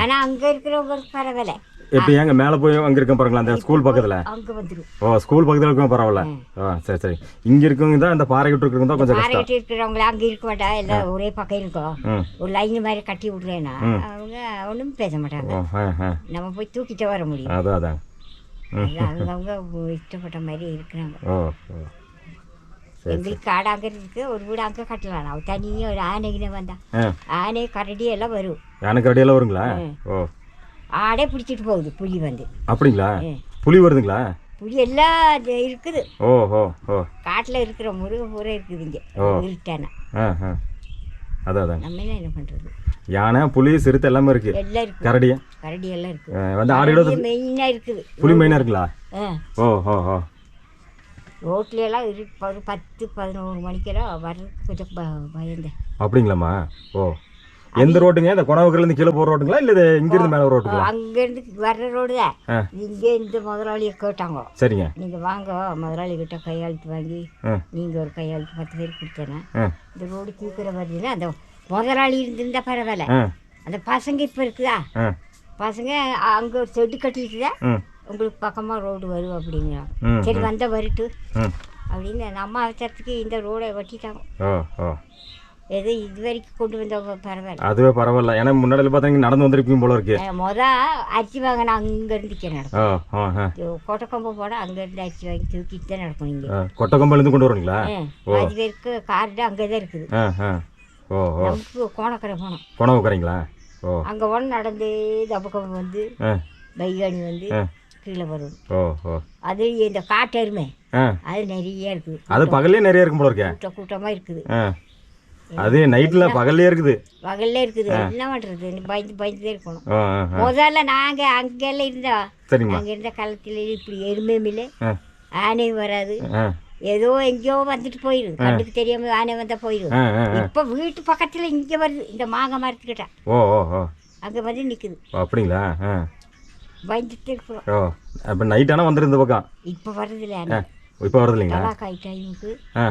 ஆனால் அங்கே இருக்கிறவங்களுக்கு பரவாயில்ல. இப்போ ஏங்க மேலே போய் அங்கே இருக்க பாருங்களா, அந்த ஸ்கூல் பக்கத்தில்? அங்கே வந்துடும். ஓ ஸ்கூல் பக்கத்தில் இருக்கவங்க பரவாயில்ல. ஆ சரி சரி. இங்கே இருக்கவங்க தான் இந்த பாறை கட்டு இருக்கிறவங்க தான் கொஞ்சம் கஷ்டம். பாறைகிட்ட இருக்கிறவங்கள அங்கே இருக்க மாட்டா, எல்லாம் ஒரே பக்கம் இருக்கும். ம் ஒரு லைன் மாதிரி கட்டி விட்றேன்னா அவங்க ஒன்றும் பேச மாட்டாங்க. ஓ ஆ ஆ நம்ம போய் தூக்கிட்டு வர முடியும். அதான் அதான். அவங்க இஷ்டப்பட்ட மாதிரி இருக்கிறாங்க. ஓ ஓ சரி. எங்களுக்கு காடு அங்கே இருக்கு, ஒரு வீடு அங்கே கட்டலாம். அவ தனியாக ஒரு ஆனைக்குன்னு வந்தா ஆ ஆனை கரடி எல்லாம் வரும். எனக்கு அடியெல்லாம் வருங்களா? ஓ ஆடே பிடிச்சிட்டு போகுது புலி வந்து. அப்படிங்களா? புலி வருதுங்களா? புலி எல்லாம் இருக்குது. ஓ ஓ ஓ காட்டில் இருக்கிற முருகை பூரா இருக்குது இங்கே இருட்டானா. ஆ ஆ அதான் அதான். நம்ம என்ன பண்ணுறது? யானை புலி சிறுத்தை எல்லாமே இருக்கு. எல்லாம் இருக்குது, கரடி கரடி எல்லாம் இருக்குது. வந்து ஆடியோட மெயினாக இருக்குது. புலி மெயினாக இருக்குங்களா? ஓ ஓ ஓ ரோட்ல எல்லாம் ஒரு 10-11 மணிக்கெல்லாம் வர்றதுக்கு கொஞ்சம் பயந்தேன். அப்படிங்களாம்மா? ஓ எந்த ரோட்டுங்க? இந்த கொணவக்கிலேருந்து கீழே போகிற ரோட்டுங்களா இல்லை இங்கேருந்து மேலே ரோட்டுங்களா? அங்கேருந்து வர்ற ரோடு தான். இங்கே இந்த முதலாளியை கேட்டாங்க, சரிங்க நீங்கள் வாங்க முதலாளி கிட்ட கையெழுத்து வாங்கி நீங்கள் ஒரு கையெழுத்து 10 பேர் கொடுத்தேன்னா இந்த ரோடு தூக்கிற வருதுன்னா அந்த முதலாளி இருந்திருந்தா பரவாயில்ல. அந்த பசங்க இப்போ இருக்குதா, பசங்க அங்கே ஒரு செட்டு கட்டிட்டுதா உங்களுக்கு பக்கமாக ரோடு வரும் அப்படிங்கிறாங்க. சரி வந்தால் வருட்டு அப்படின்னு நம்ம அவசரத்துக்கு இந்த ரோடை வெட்டிட்டாங்க. ஓ ஓ எது இது வரைக்கும் கொண்டு வந்தவங்க பரவாயில்ல. அதுவே பரவாயில்ல. ஏன்னா முன்னாடி பார்த்தீங்கன்னா நடந்து வந்திருப்பீங்க போல இருக்கு. அரிசி வாங்கினா அங்கேருந்து நடக்கும். கொட்டக்கொம்பு போட அங்கேருந்து அரிசி வாங்கி தூக்கிட்டு தான் நடக்கும். இங்கே கொட்டக்கொம்பிலேருந்து கொண்டு வரீங்களா? பாதி பேருக்கு கார்டு அங்கே தான் இருக்குது. ஓ ஓ நமக்கு கோணக்கரை போனோம். கோணக்கரைங்களா? ஓ அங்கே போன நடந்து தப்பக்கம் வந்து பைகாணி வந்து கீழே வரும். ஓ ஓ அது இந்த காட்டு எருமை அது நிறைய இருக்குது. அது பகல்லே நிறைய இருக்கும் போல இருக்கே. கூட்டமாக இருக்குது. அது நைட்டில் பகல்லே இருக்குது. பகல்ல இருக்குது. என்ன பண்ணுறது, பயந்துதான் இருக்கணும். ஆ ஆ ஆ. முதல்ல நாங்கள் அங்கெல்லாம் இருந்தோம். சரிங்கம்மா. அங்கே இருந்த காலத்தில் இப்படி எருமையும் இல்லை, ஆனையும் வராது. ஆ ஏதோ எங்கேயோ வந்துட்டு போயிடும், கண்ணுக்கு தெரியாம ஆனை வந்தால் போயிடும். ஆ ஆ. இப்போ வீட்டு பக்கத்தில் இங்கே வருது, இந்த மாங்காய் மரத்துக்கிட்ட ஓ ஓ ஓ. அங்கே வந்து நிற்குது. அப்படிங்களா? ஆ. பயந்துட்டு இருக்கிறோம். ஓ அப்போ நைட் ஆனால் வந்துடும் இந்த பக்கம். இப்போ வருதில்ல, இப்போ வருது இல்லைங்களா? பலாக்காய் டைமுக்கு ஆ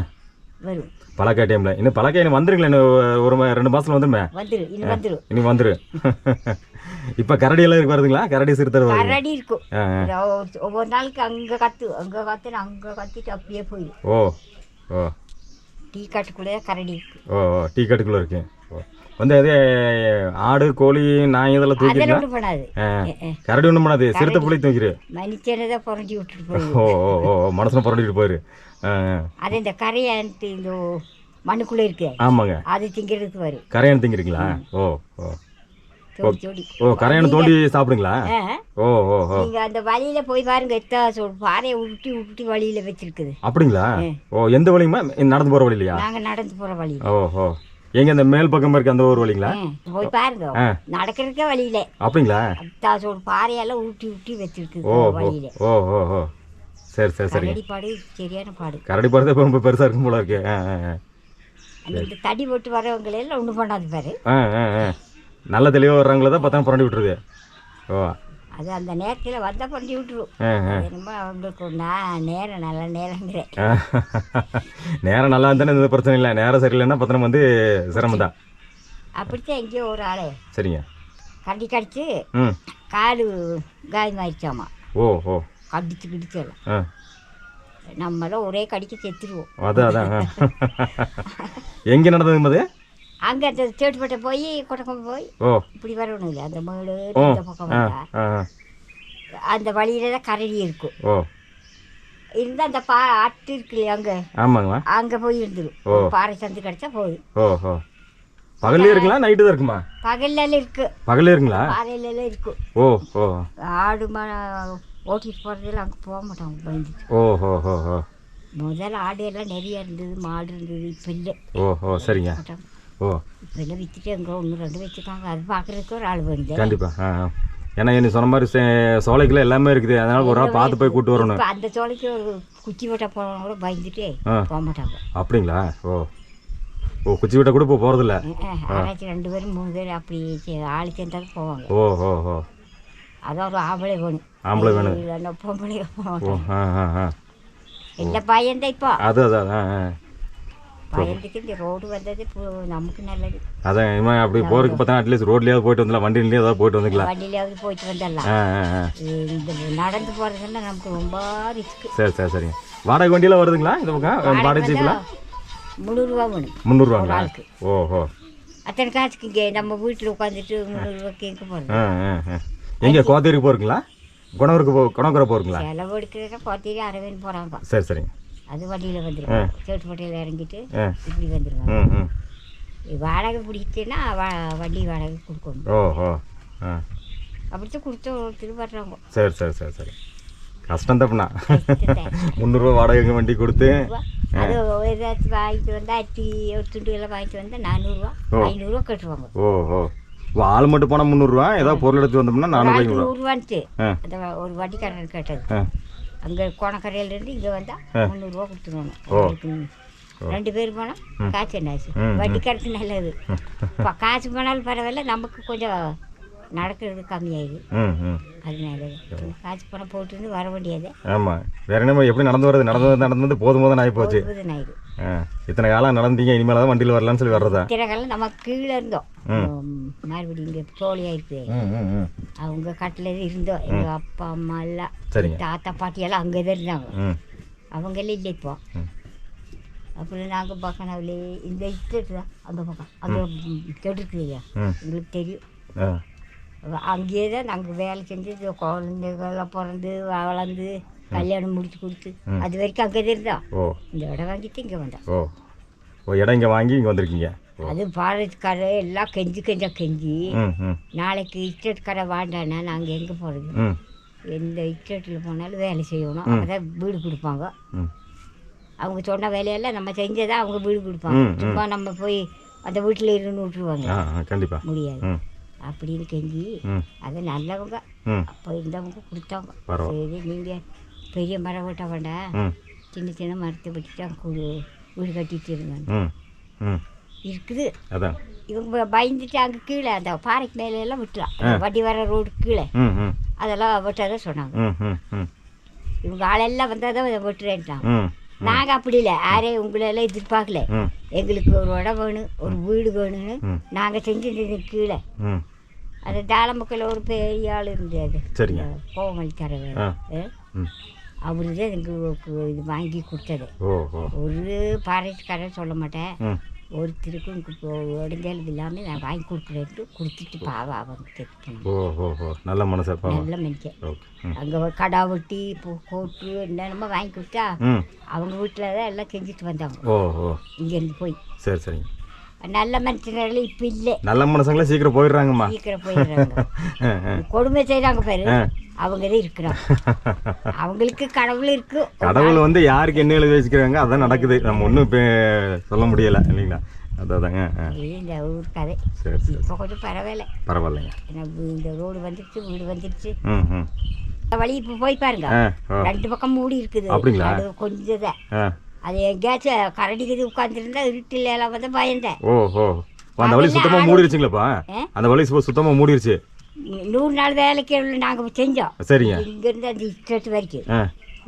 வரும். பலாக்காய் டைமில் இன்னும் பலாக்காய் இன்னும் வந்துருங்களா? இன்னும் ஒரு 2 மாதத்தில் வந்துருமே. வந்துடும், இன்னும் வந்துடும். இனி வந்துரு. இப்போ கரடியெல்லாம் இருக்கு வருதுங்களா? கரடி சிறுத்தை வருது. கரடி இருக்கும். ஒவ்வொரு நாளைக்கு அங்கே கத்திட்டு அப்படியே போயிடும். ஓ ஓ. டீ காட்டுக்குள்ளே கரடி இருக்கு. ஓ ஓ. டீ காட்டுக்குள்ளே இருக்கு. ஓ வந்து அதே ஆடு கோழி நாய் இதெல்லாம் தூக்கிடுங்களா? அதெல்லாம் ஒன்றும் பண்ணாது. கரடி ஒன்றும் பண்ணாது, சிறுத்தை புள்ளி தூக்கிடு. மனுஷனை தான் புரண்டி விட்டுட்டு போயிடும். ஓ ஓ ஓ. மனசுல புரண்டிட்டு போயிரு. அது இந்த கரையான்ட்டு இந்த மண்ணுக்குள்ளே இருக்கு. ஆமாங்க. அது திங்கிறதுக்கு வரும். கரையான் திங்கிறீங்களா? ஓ ஓ ஜோடி ஜோடி. ஓ. கரையான் தோண்டி சாப்பிடுங்களா? ஆ. ஓ ஓ ஓ. நீங்க அந்த வழியில போய் பாருங்க, பாறையை உருட்டி வழியில வச்சிருக்குது. அப்படிங்களா? ஓ எந்த வழியுமா? நடந்து போகிற வழியிலையா? நாங்க நடந்து போற வழி. ஓ ஓ. எங்க இந்த மேல் பக்கம் இருக்க அந்த ஒரு வழிங்களா? போய் பாருங்க, நடக்கிறதுக்கே வழியில. அப்படிங்களா? பாறையெல்லாம் உருட்டி வச்சிருக்குது ஓ வழியில. ஓ ஓ ஓ. சரி சரி சரி. கரடி பாடு சரியான பாடு. கரடி பாடு தான் ரொம்ப பெருசாக இருக்கும் போல இருக்கு. இந்த தடி போட்டு வரவங்களெல்லாம் ஒன்றும் பண்ணாது பாரு. நல்ல தெளிவாக வர்றவங்கள தான் பார்த்தா புரண்டி விட்டுருது. ஓ அது அந்த நேரத்தில் வந்தால் புரண்டி விட்டுரும். என்னமோ அவங்களுக்கு நேரம் நல்ல நேரங்கிறேன். நேரம் நல்லா இருந்தானே இந்த பிரச்சனை இல்லை, நேரம் சரியில்லைன்னா பத்திரம் வந்து சிரமம் தான். அப்படித்தான் எங்கேயோ ஒரு ஆளே சரிங்க கடி கடிச்சு காலு காயமாயிடுச்சாமா. ஓ ஓ. கடிச்செல்லாம் நம்மளும் ஒரே கடிக்க செத்துருவோம். அதான் அதான். எங்கே நடந்தது அது? அங்கே அந்த சேட்டுப்பட்டை போய் கொட்டக்கம் போய் ஓ இப்படி வரணும் இல்லை, அந்த மேடு இந்த பக்கம் வந்தா அந்த வழியில தான் கரடி இருக்கும். ஓ இருந்தால் அந்த அட்டு இருக்கு இல்லையா, அங்கே ஆமாங்களா, அங்கே போய் இருந்துடும். பாறை சந்து கிடச்சா போய். ஓ ஓ. பகல்லே இருக்குங்களா நைட்டு தான் இருக்குமா? பகல்லாம் இருக்கு. பகல்லே இருக்குங்களா? பாறையிலலாம் இருக்கும். ஓ ஓ. ஆடு ஓட்டிட்டு போகிறதெல்லாம் அங்கே போக மாட்டாங்க, பயந்துட்டு. ஓ ஓ ஓ ஓ. முதல்ல ஆடு எல்லாம் நிறைய இருந்தது, மாடு இருந்தது. இப்போ இல்லை. ஓ ஓ. சரிங்க. ஓ இப்போ எல்லாம் விற்றுட்டு அங்கே 1-2 வச்சுருக்காங்க. அது பார்க்குறதுக்கு ஒரு ஆள் வந்து கண்டிப்பாக. ஏன்னா என்ன சொன்ன மாதிரி சோலைக்குள்ள எல்லாமே இருக்குது, அதனால ஒரு நாள் பார்த்து போய் கூப்பிட்டு வரணும். இப்போ அந்த சோலைக்கு ஒரு குச்சி வெட்ட போனவங்க கூட பயந்துட்டு போக மாட்டாங்க. அப்படிங்களா? ஓ ஓ. குச்சி வெட்ட கூட இப்போ போகிறதில்ல. யாராச்சும் 2 பேர் 3 பேர் அப்படி ஆள் சேர்ந்தாலும் போவாங்க. ஓ ஓ ஓ. அதான் ஒரு ஆம்பளை வேணும். ஆம்பளை வேணும். இல்லைன்னா பொம்பளை போக ஓ மாட்டாங்க. இல்லை பயந்தான் இப்போ. அது அதான் பயந்துக்கு இந்த ரோடு வந்தது நமக்கு நல்லது. அதான் இனிமேல் அப்படி போகிறதுக்கு பார்த்தா அட்லீஸ்ட் ரோட்லேயாவது போயிட்டு வந்துடலாம், வண்டியிலேயே ஏதாவது போயிட்டு வந்துக்கலாம். வண்டியிலேயாவது போயிட்டு வந்துடலாம். இந்த நடந்து போகிறதுலாம் நமக்கு ரொம்ப ரிஸ்க்கு. சரி சரி சரிங்க. வாடகை வண்டியெல்லாம் வருதுங்களா இந்த பக்கம்? வாடகை ஜீப்லாம் 300 ரூபா வேணும். 300 ரூபாங்களா? ஓஹோ. அத்தனை காசுக்கு இங்கே நம்ம வீட்டில் உட்காந்துட்டு 300 ரூபாய்க்கு எங்கே போகிறது? எங்கே கோத்தேரிக்கு போகிறீங்களா? குணவரை போகிறீங்களா? செலவு எடுக்கிறத கோத்தேரி அரவேன் போகிறாங்க. சரி சரிங்க. அது வண்டியில் வந்துடுவாங்க. சேட்டுப்பட்டையில் இறங்கிட்டு இப்படி வந்துடுவாங்க. வாடகை பிடிச்சின்னா வண்டி வாடகை கொடுக்கணும். ஓஹோ. அப்படித்தான் கொடுத்து ஒருத்தர் வர்றாங்க. சரி சரி சரி சரி. கஷ்டம் தப்புண்ணா. 300 ரூபா வாடகை வண்டி கொடுத்து அது ஏதாச்சும் வாங்கிட்டு வந்தால் ஒரு துண்டு எல்லாம் வாங்கிட்டு வந்தால் 400 ரூபா 500 ரூபா கட்டுவாங்க. ஓஹோ. ஆள் மட்டும் போனால் 300 ரூபா, ஏதாவது பொருள் எடுத்து வந்தோம்னா 400 ரூபான்ட்டு அந்த ஒரு வண்டிக்காரன் கேட்டது. அங்கே கோணக்கரையிலேருந்து இங்கே வந்தால் 300 ரூபா கொடுத்துருவாங்க. 2 பேர் போனால் காசு என்னாச்சு, வண்டிக்காரருக்கு நல்லது. காசு போனாலும் பரவாயில்ல, நமக்கு கொஞ்சம் நடக்கிறது கம்மியாயிடுது. அது நல்லது. காசு போனால் போட்டு வர வேண்டியது. ஆமாம். வேற என்ன எப்படி நடந்து வருது? நடந்து போதும் போதும் ஆகி போச்சு. இத்தனை காலம் நடந்தீங்க, இனிமேல் தான் வண்டியில் வரலான்னு சொல்லி வர்றதா? இத்தனை காலம் நம்ம கீழே இருந்தோம், மறுபடியும் இங்கே தோழியாக இருக்குது. அவங்க கட்டில் இருந்தோம். எங்கள் அப்பா அம்மா எல்லாம், தாத்தா பாட்டியெல்லாம் அங்கே தான் இருந்தாங்க. அவங்க எல்லாம் இல்லை இப்போ. அப்புறம் நாங்கள் பக்கனாவிலே இந்த இஸ்டேட் தான் அந்த பக்கம் அங்கே கெடுக்குது இல்லையா, எங்களுக்கு தெரியும். அங்கேயே தான் நாங்கள் வேலை செஞ்சு குழந்தைகள்லாம் பிறந்து வளர்ந்து கல்யாணம் முடிச்சு கொடுத்து அது வரைக்கும் அங்கே தான் இருந்தோம். இந்த இடம் வாங்கிட்டு இங்கே வந்தோம். ஓ இடம் இங்கே வாங்கி இங்கே வந்திருக்கீங்க. அது பாரஸ்காரை எல்லாம் கெஞ்சி நாளைக்கு இஸ்டேட் கடை வாண்டானா நாங்கள் எங்கே போகிறது? எந்த இஸ்டேட்டில் போனாலும் வேலை செய்யணும், அதான் வீடு கொடுப்பாங்க. அவங்க சொன்ன வேலையெல்லாம் நம்ம செஞ்சதான் அவங்க வீடு கொடுப்பாங்க. சும்மா நம்ம போய் அந்த வீட்டில் இருந்து விட்டுருவாங்க. கண்டிப்பாக முடியாது ம் அப்படின்னு கெஞ்சி ம் அது நல்லவங்க ம் அப்போ இருந்தவங்க கொடுத்தாங்க. பரவாயில்ல. சரி நீங்கள் பெரிய மரம் வெட்ட வேண்டாம், ம் சின்ன சின்ன மரத்தை வெட்டிட்டு வீடு கட்டிட்டு இருங்க ம் ம் இருக்குது. அதான் இவங்க பயந்துட்டு அங்கே கீழே அந்த பாறைக்கு மேலே எல்லாம் விட்டுலாம், வண்டி வர ரோடு கீழே ம் ம் அதெல்லாம் வெட்டாத சொன்னாங்க. ம் ம் ம் இவங்க ஆளெல்லாம் வந்தால் தான் வெட்டுறேன்ட்டாங்க. ம் நாங்கள் அப்படி இல்லை, யாரையும் உங்களெல்லாம் எதிர்பார்க்கல. ம் எங்களுக்கு ஒரு இடம் வேணும், ஒரு வீடு வேணும்னு ம். நாங்கள் செஞ்சுருந்தது கீழே. ம் அது தாளம்பக்கில் ஒரு பெரிய ஆள் இருந்தது, சரிங்க. கோவமணி தரவர், ம் அவரு தான் எங்களுக்கு இது வாங்கி கொடுத்தது. ஓ ஓ ஒரு பாரேட்காரன் சொல்ல மாட்டேன், ம் ஒருத்தருக்கும் உடஞ்சல் இல்லாமல் நான் வாங்கி கொடுக்குறேன்ட்டு கொடுத்துட்டு பாவம் அவங்க தெரிவிக்கணும். ஓ ஓ ஓ நல்ல மனசப்பா. நல்ல மனுஷன். ஓகே ம் அங்கே கடா வெட்டி கோட்டு என்னென்னமோ வாங்கி கொடுத்தா ம் அவங்க வீட்டில் தான் எல்லாம் செஞ்சுட்டு வந்தாங்க ஓ ஓ இங்கேருந்து போய். சரி சரிங்க. நல்ல மனுஷனால இப்போ இல்லை, நல்ல மனுஷங்களே சீக்கிரம் போயிடுறாங்கம்மா. சீக்கிரம் போயிடுறாங்க. கொடுமை செய்கிறாங்க பாரு, அவங்க தான் இருக்கிறாங்க. அவங்களுக்கு கடவுள் இருக்கு. கடவுள் வந்து யாருக்கு என்ன எழுதி வச்சுக்கிறாங்க அதான் நடக்குது, நம்ம ஒன்றும் இப்போ சொல்ல முடியலை இல்லைங்களா. அதாங்க. இந்த ஊர் கதை சரி சரி இப்போ கொஞ்சம் பரவாயில்ல, பரவாயில்லைங்க. ஏன்னா இந்த ரோடு வந்துடுச்சு, வீடு வந்துடுச்சு. ம் ம் வழி இப்போ போய் பாருங்க, ஓ ரெண்டு பக்கம் மூடி இருக்குது. அப்படிங்களா? அது கொஞ்சம் தான், ஆ அது எங்கேயாச்சும் கரடிக்குது உட்காந்துருந்தா இருட்டில் எல்லாம் வந்து பயந்தேன். ஓ ஓ அந்த வழி சுத்தமாக மூடிடுச்சுங்களாப்பா? அந்த வழி சுத்தமாக மூடிடுச்சு. 100 நாள் வேலைக்கு நாங்கள் செஞ்சோம். சரிங்க. இங்கேருந்து அந்த இஷ்டத்து வரைக்கும். ஆ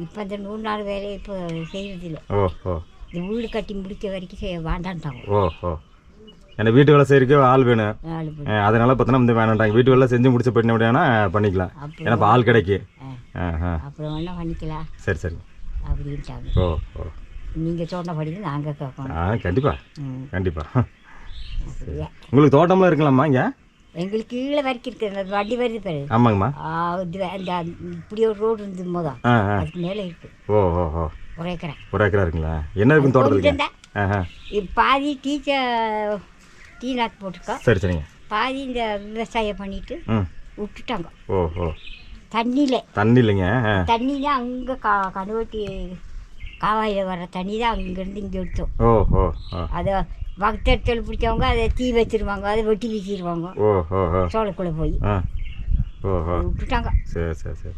இப்போ அந்த 100 நாள் வேலையை இப்போ செய்யறதில்ல. ஓ ஓ இந்த வீடு கட்டி முடிக்க வரைக்கும் வேண்டான்ட்டாங்க. ஓ ஓ ஏன்னா வீட்டு வேலை செய்யறதுக்கு ஆள் வேணும், ஆளு போய். அதனால பார்த்தோன்னா வந்து வேணாண்டாங்க. வீட்டு வேலை செஞ்சு முடிச்ச போயிட்டு அப்படின்னா பண்ணிக்கலாம், ஏன்னா இப்போ ஆள் கிடைக்கு. அப்புறம் வேணா பண்ணிக்கலாம் சரி சரி அப்படின்ட்டாங்க. ஓ ஓ நீங்கள் சொன்னபடி நாங்கள் கேட்கணும். கண்டிப்பாக ம் கண்டிப்பாக. அப்படியே உங்களுக்கு தோட்டம்லாம் இருக்கலாமா இங்கே? எங்களுக்கு கீழே வரைக்கும் இருக்குது, அந்த வண்டி வருது பாரு. ஆமாங்கம்மா. அந்த இப்படி ஒரு ரோடு இருந்தது மொதல், ஆ ஆ அதுக்கு மேலே இருக்குது ஓ ஓ ஓ ஒரு ஏக்கரை. ஒரு ஏக்கரா இருக்குங்களா? என்ன இருக்குன்னு தோட்டத்துக்கு? ஆ பாதி டீ நாற்று போட்டுருக்கோம், சரி சரிங்க. பாதி இந்த விவசாயம் பண்ணிட்டு ம் விட்டுட்டாங்க. ஓ ஓ தண்ணியில் தண்ணி இல்லைங்க. தண்ணினா அங்கே கணுவட்டி காவாயில் வர தண்ணி தான் அங்கேருந்து இங்கே எடுத்தோம். ஓ ஓ ஓ அதை வகுத்தெடுத்தல் பிடிச்சவங்க அதை தீ வச்சிருவாங்க, அதை வெட்டி வீசிடுவாங்க ஓ ஓ ஓ சோளக்குள்ளே போய். ஆ ஓ ஓ விட்டுட்டாங்க. சரி சரி சரி.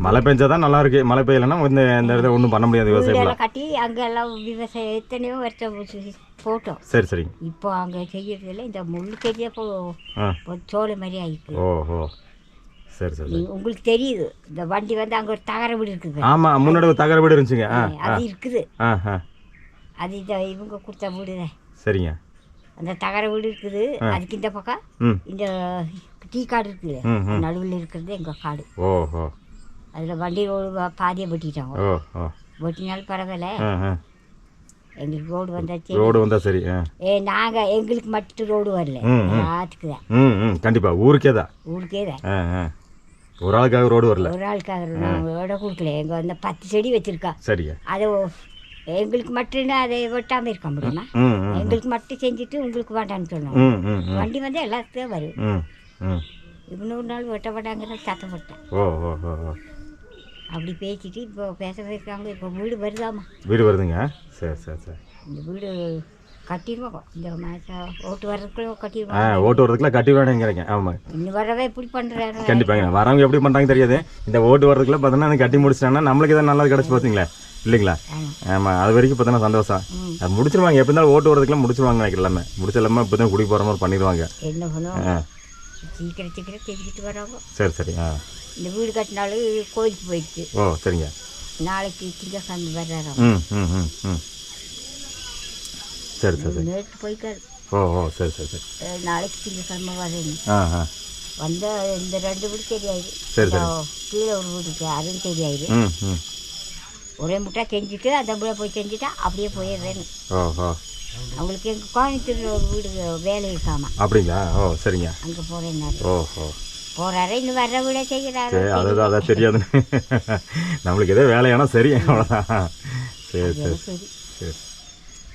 மழை பெஞ்சா தான் நல்லா இருக்கு, மழை பெய்யலைன்னா இந்த இடத்துல ஒன்றும் பண்ண முடியாது விவசாயம். வீடெல்லாம் கட்டி அங்கே எல்லாம் விவசாயம் எத்தனையோ வருஷம் போட்டோம். சரி சரிங்க. இப்போ அங்கே செய்யறதில்ல, இந்த முள்ளு செடியே ஆ சோளம் மாதிரி ஆகிருக்கு. ஓ ஓ சரி சரி. உங்களுக்கு தெரியுது, இந்த வண்டி வந்து அங்கே ஒரு தகர வீடு இருக்குது. ஆமாம், முன்னாடி ஒரு தகர வீடு இருந்துச்சுங்க. அது இருக்குது. ஆ ஆ அது இந்த இவங்க கொடுத்த வீடு தான். சரிங்க. அந்த தகர வீடு இருக்குது, அதுக்கு இந்த பக்கம் ம் இந்த டீ காடு இருக்குது, ம் ம் நடுவில் இருக்கிறது எங்கள் காடு. ஓ ஓ அதில் வண்டி ரோடு பாதியை வெட்டிட்டாங்க. ஓ ஓ வெட்டினாலும் பரவாயில்ல, ஆ ஆ எங்களுக்கு ரோடு வந்தாச்சு. ரோடு வந்தால் சரி. நாங்கள் எங்களுக்கு மட்டும் ரோடு வரல, எல்லாத்துக்கு தான். ம் ம் கண்டிப்பாக ஊருக்கே தான். ஊருக்கே தான். ஆ ஆ ஒரு ஆளுக்காக ரோடு வரல. ஒரு ஆளுக்காக நாங்கள் இடம் கொடுக்கல. எங்கள் வந்து 10 செடி வச்சுருக்கா, சரிங்க. அதை எங்களுக்கு மட்டும் அதை வெட்டாமல் இருக்க முடியுமா? ம் ம் எங்களுக்கு மட்டும் செஞ்சுட்டு உங்களுக்கு வேண்டான்னு சொன்னோம். ம் ம் ம் வண்டி வந்து எல்லாத்துக்கும் வரும். ம் ம் இன்னொரு நாள் வெட்ட வேண்டாங்கிற சத்தம் போட்டேன். ஓ ஓ ஓ ஓ அப்படி பேசிட்டு இப்போ பேச வைக்கிறாங்க. இப்போ வீடு வருதாமா? வீடு வருதுங்க. சரி சரி சரி. இந்த வீடு கட்டிடுவோம், இந்த மாதம் ஓட்டு வர்றதுக்குள்ள கட்டிடுவோம். ஓட்டு வரதுக்குலாம் கட்டி வேணுங்கிறீங்க. ஆமாம், இன்னும் வரவே எப்படி பண்ணுறாங்க? கண்டிப்பாங்க. வரவங்க எப்படி பண்ணுறாங்க தெரியாது. இந்த ஓட்டு வரதுக்குள்ள பார்த்தோன்னா கட்டி முடிச்சிட்டாங்கன்னா நம்மளுக்கு எதாவது நல்லது கிடச்சி பார்த்தீங்களா இல்லைங்களா? ஆமாம், அது வரைக்கும் பார்த்தோன்னா சந்தோஷம். அது முடிச்சிருவாங்க, எப்படி இருந்தாலும் ஓட்டு வரதுக்குலாம் முடிச்சிருவாங்க. எனக்கு எல்லாமே முடிச்ச எல்லாமே இப்போ தான் குடி போகிற மாதிரி பண்ணிடுவாங்க. என்ன பண்ணுவோம், சீக்கிரம் சீக்கிரம் செஞ்சுட்டு வராங்க. சரி சரி. இந்த வீடு கட்டினாலும் கோயிலுக்கு போயிடுச்சு. ஓ சரிங்க. நாளைக்கு திங்கக்கிழமை வர்றாராம். ம் ம் ம் ம் சரி சரி சரி. நேற்று போய்க்காரு. ஓ ஓ சரி சரி சரி. நாளைக்கு திங்கக்கிழமை வரேன்னு ஆ ஆ வந்த இந்த 2 வீடு தெரியாது. சரி சரி. கீழே ஒரு வீடு இருக்குது, அதுவும் தெரியாது. ம் ம் ஒரே முட்டா செஞ்சுட்டு அந்த முறை போய் செஞ்சுட்டா அப்படியே போயிடுறேன்னு. ஓ ஓ அவங்களுக்கு எங்கள் கோயம்புத்தூரில் ஒரு வீடு வேலை இருக்காமா. அப்படிங்களா? ஓ சரிங்க. அங்கே போகிறேன்னாரு. ஓ ஓ போகிறாரு, இன்னும் வர்ற வீடே செய்கிறாரு. சரி, அதுதான் அதான் தெரியாது. நம்மளுக்கு எதோ வேலையானா சரி, அவ்வளோதான். சரி சரி சரி சரி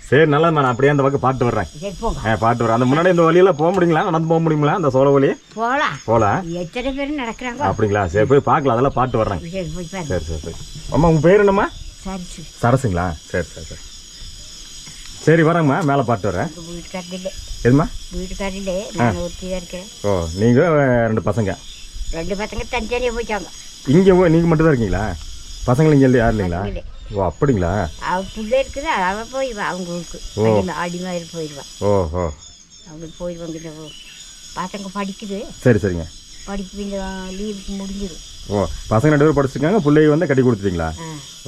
சரி. நல்லா, நான் அப்படியே அந்த பக்கம் பாட்டு வர்றேன். சரி போங்க. பாட்டு வரேன். அந்த முன்னாடி இந்த வழியெல்லாம் போக முடியுங்களா? நடந்து போக முடியுங்களா அந்த சோழ வழி? போகலாம். எத்தனை பேர் நடக்கிறாங்க? அப்படிங்களா? சரி, போய் பார்க்கலாம். அதெல்லாம் பாட்டு வர்றேன். சரி போய் பாருங்க. சரி சரி சரி. அம்மா, உங்கள் பேர் என்னம்மா? சரி சரி. சரசுங்களா? சரி சரி சரி. சரி வரேங்கம்மா, மேலே பார்த்து வரேன். எங்கள் வீட்டுக்காரில்லை, எதுமா? வீட்டுக்காரில்லை, நான் ஒருத்தியாக இருக்கேன். ஓ, நீங்கள் 2 பசங்க? 2 பசங்க தனித்தனியாக போயிட்டாங்க. இங்கே நீங்கள் மட்டும் தான் இருக்கீங்களா? பசங்களை இங்கே யாரும் இல்லைங்களா? ஓ அப்படிங்களா? அவள் பிள்ளை இருக்குது, அவள் போயிடுவா அவங்க ஊருக்கு. அடிமாதிரி போயிடுவா. ஓஹோ, அவங்களுக்கு போயிடுவாங்க. பசங்க படிக்குது. சரி சரிங்க. படிப்பு இந்த லீவுக்கு முடிஞ்சிடும். ஓ, பசங்க 2 பேரும் படிச்சிருக்காங்க, பிள்ளைய வந்து கட்டி கொடுத்துட்டீங்களா?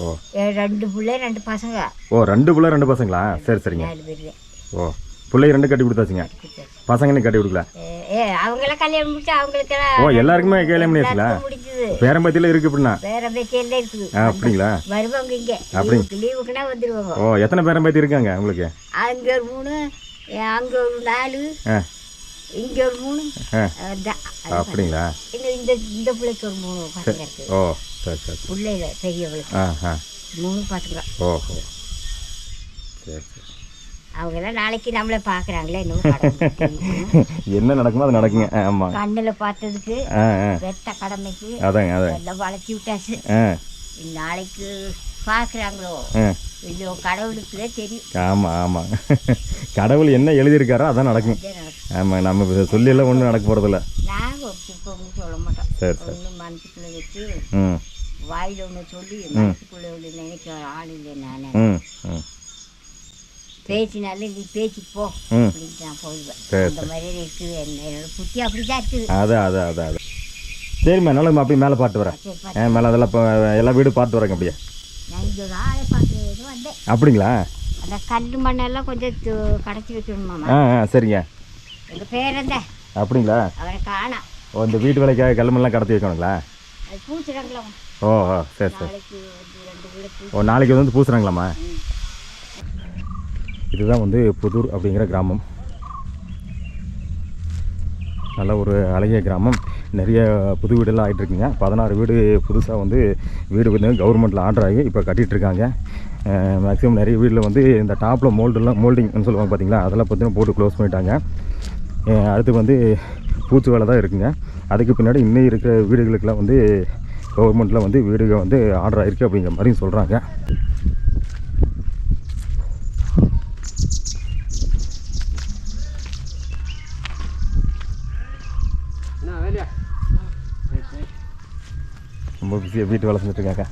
ஓ, 2 பிள்ளை 2 பசங்க. ஓ 2 பிள்ளை 2 பசங்களா? சரி சரிங்க. 4 பேர். ஓ, பிள்ளைய 2 கட்டி கொடுத்தாச்சுங்க, பசங்களையும் கட்டி கொடுக்கல. அவங்களாம் கல்யாணம் முடிச்சு அவங்களுக்கு ஓ எல்லாருக்குமே கல்யாணம் பண்ணியாச்சுங்களா? முடிஞ்சது. பேரம்பத்தியில் இருக்கு அப்படின்னா? வேற பேச்சியெல்லாம் இருக்குது. அப்படிங்களா? வருவாங்க இங்கே லீவுக்குன்னா வந்துடுவாங்க. ஓ, எத்தனை பேரம்பத்தி இருக்காங்க உங்களுக்கு? அங்கே ஒரு 3, அங்கே ஒரு 4, இங்கே ஒரு 3. அப்படிங்களா? இன்னும் இந்த பிள்ளைக்கு ஒரு 3 பசங்க இருக்கு. ஓ சரி சரி. பிள்ளைல பெரியவளுக்கு 3 பசங்க. ஓஹோ, சரி சரி. அவங்கெல்லாம் நாளைக்கு நம்மளை பார்க்குறாங்களே, இன்னும் என்ன நடக்குமோ அது நடக்குங்க. ஆமாம், கண்ணில் பார்த்ததுக்கு வெட்ட கடமைக்கு அதாங்க அதான் எல்லாம் வளர்த்தி விட்டாச்சு. நாளைக்கு பார்க்குறாங்களோ இது கடவுளுக்குள்ளே தெரியும். ஆமாம் ஆமாம், கடவுள் என்ன எழுதியிருக்காரோ அதான் நடக்கும். ஆமாம், நம்ம சொல்லியெல்லாம் ஒன்றும் நடக்க போகிறதில்ல. நாங்கள் ஒன்று சொல்ல மாட்டோம். சரி சரி. ஒன்று மனசுக்குள்ளே வச்சு ம் வாயில் ஒன்று சொல்லி மனசுக்குள்ளே ஒன்று நினைக்கிற ஆள் இல்லை. நான் ம் ம் பேசினாலும் நீ பேசிட்டு போ அப்படின்ட்டு நான் போயிடுவேன். அந்த மாதிரி இருக்குது, என்னோட புத்தி அப்படி தான் இருக்குது. அதான் அதான் அதான் அதான். சரிம்மா, நல்லம்மா, அப்படியே மேலே பார்த்து வரேன். மேலே அதெல்லாம் இப்போ எல்லா வீடும் பார்த்து வரேங்க அப்படியே. நான் இங்கே ஒரு ஆளை பார்த்து வந்தேன். அப்படிங்களா? அந்த கல் மண்ணெல்லாம் கொஞ்சம் கடைச்சி வைக்கணுமாம்மா. சரிங்க. எங்கள் பேரந்த அப்படிங்களா? அவரை காணா. ஓ, இந்த வீட்டு வேலைக்காக கல்லுமெல்லாம் கடத்தி வைக்கணுங்களா? அது பூசுறாங்களா? ஓ ஓ சரி சரி. நாளைக்கு 2 வீடு. ஓ, நாளைக்கு வந்து பூசுறாங்களாம்மா? இதுதான் வந்து புதூர் அப்படிங்கிற கிராமம். நல்ல ஒரு அழகிய கிராமம். நிறைய புது வீடெல்லாம் ஆகிட்டுருக்குங்க. 16 வீடு புதுசாக வந்து வீடு வந்து கவர்மெண்ட்டில் ஆர்டர் ஆகி இப்போ கட்டிகிட்ருக்காங்க. மேக்ஸிமம் நிறைய வீட்டில் வந்து இந்த டாப்பில் மோல்டிங்னு சொல்லுவாங்க பார்த்தீங்களா, அதெல்லாம் பார்த்தீங்கன்னா போட்டு க்ளோஸ் பண்ணிட்டாங்க. அடுத்து வந்து பூச்சி வேலை தான் இருக்குங்க. அதுக்கு பின்னாடி இன்னும் இருக்கிற வீடுகளுக்கெல்லாம் வந்து கவர்மெண்ட்டில் வந்து வீடுகள் வந்து ஆர்டர் ஆகிருக்கு அப்படிங்கிற மாதிரியும் சொல்கிறாங்க. ரொம்ப பிஸியாக வீட்டு வேலை செஞ்சுட்ருக்காங்க.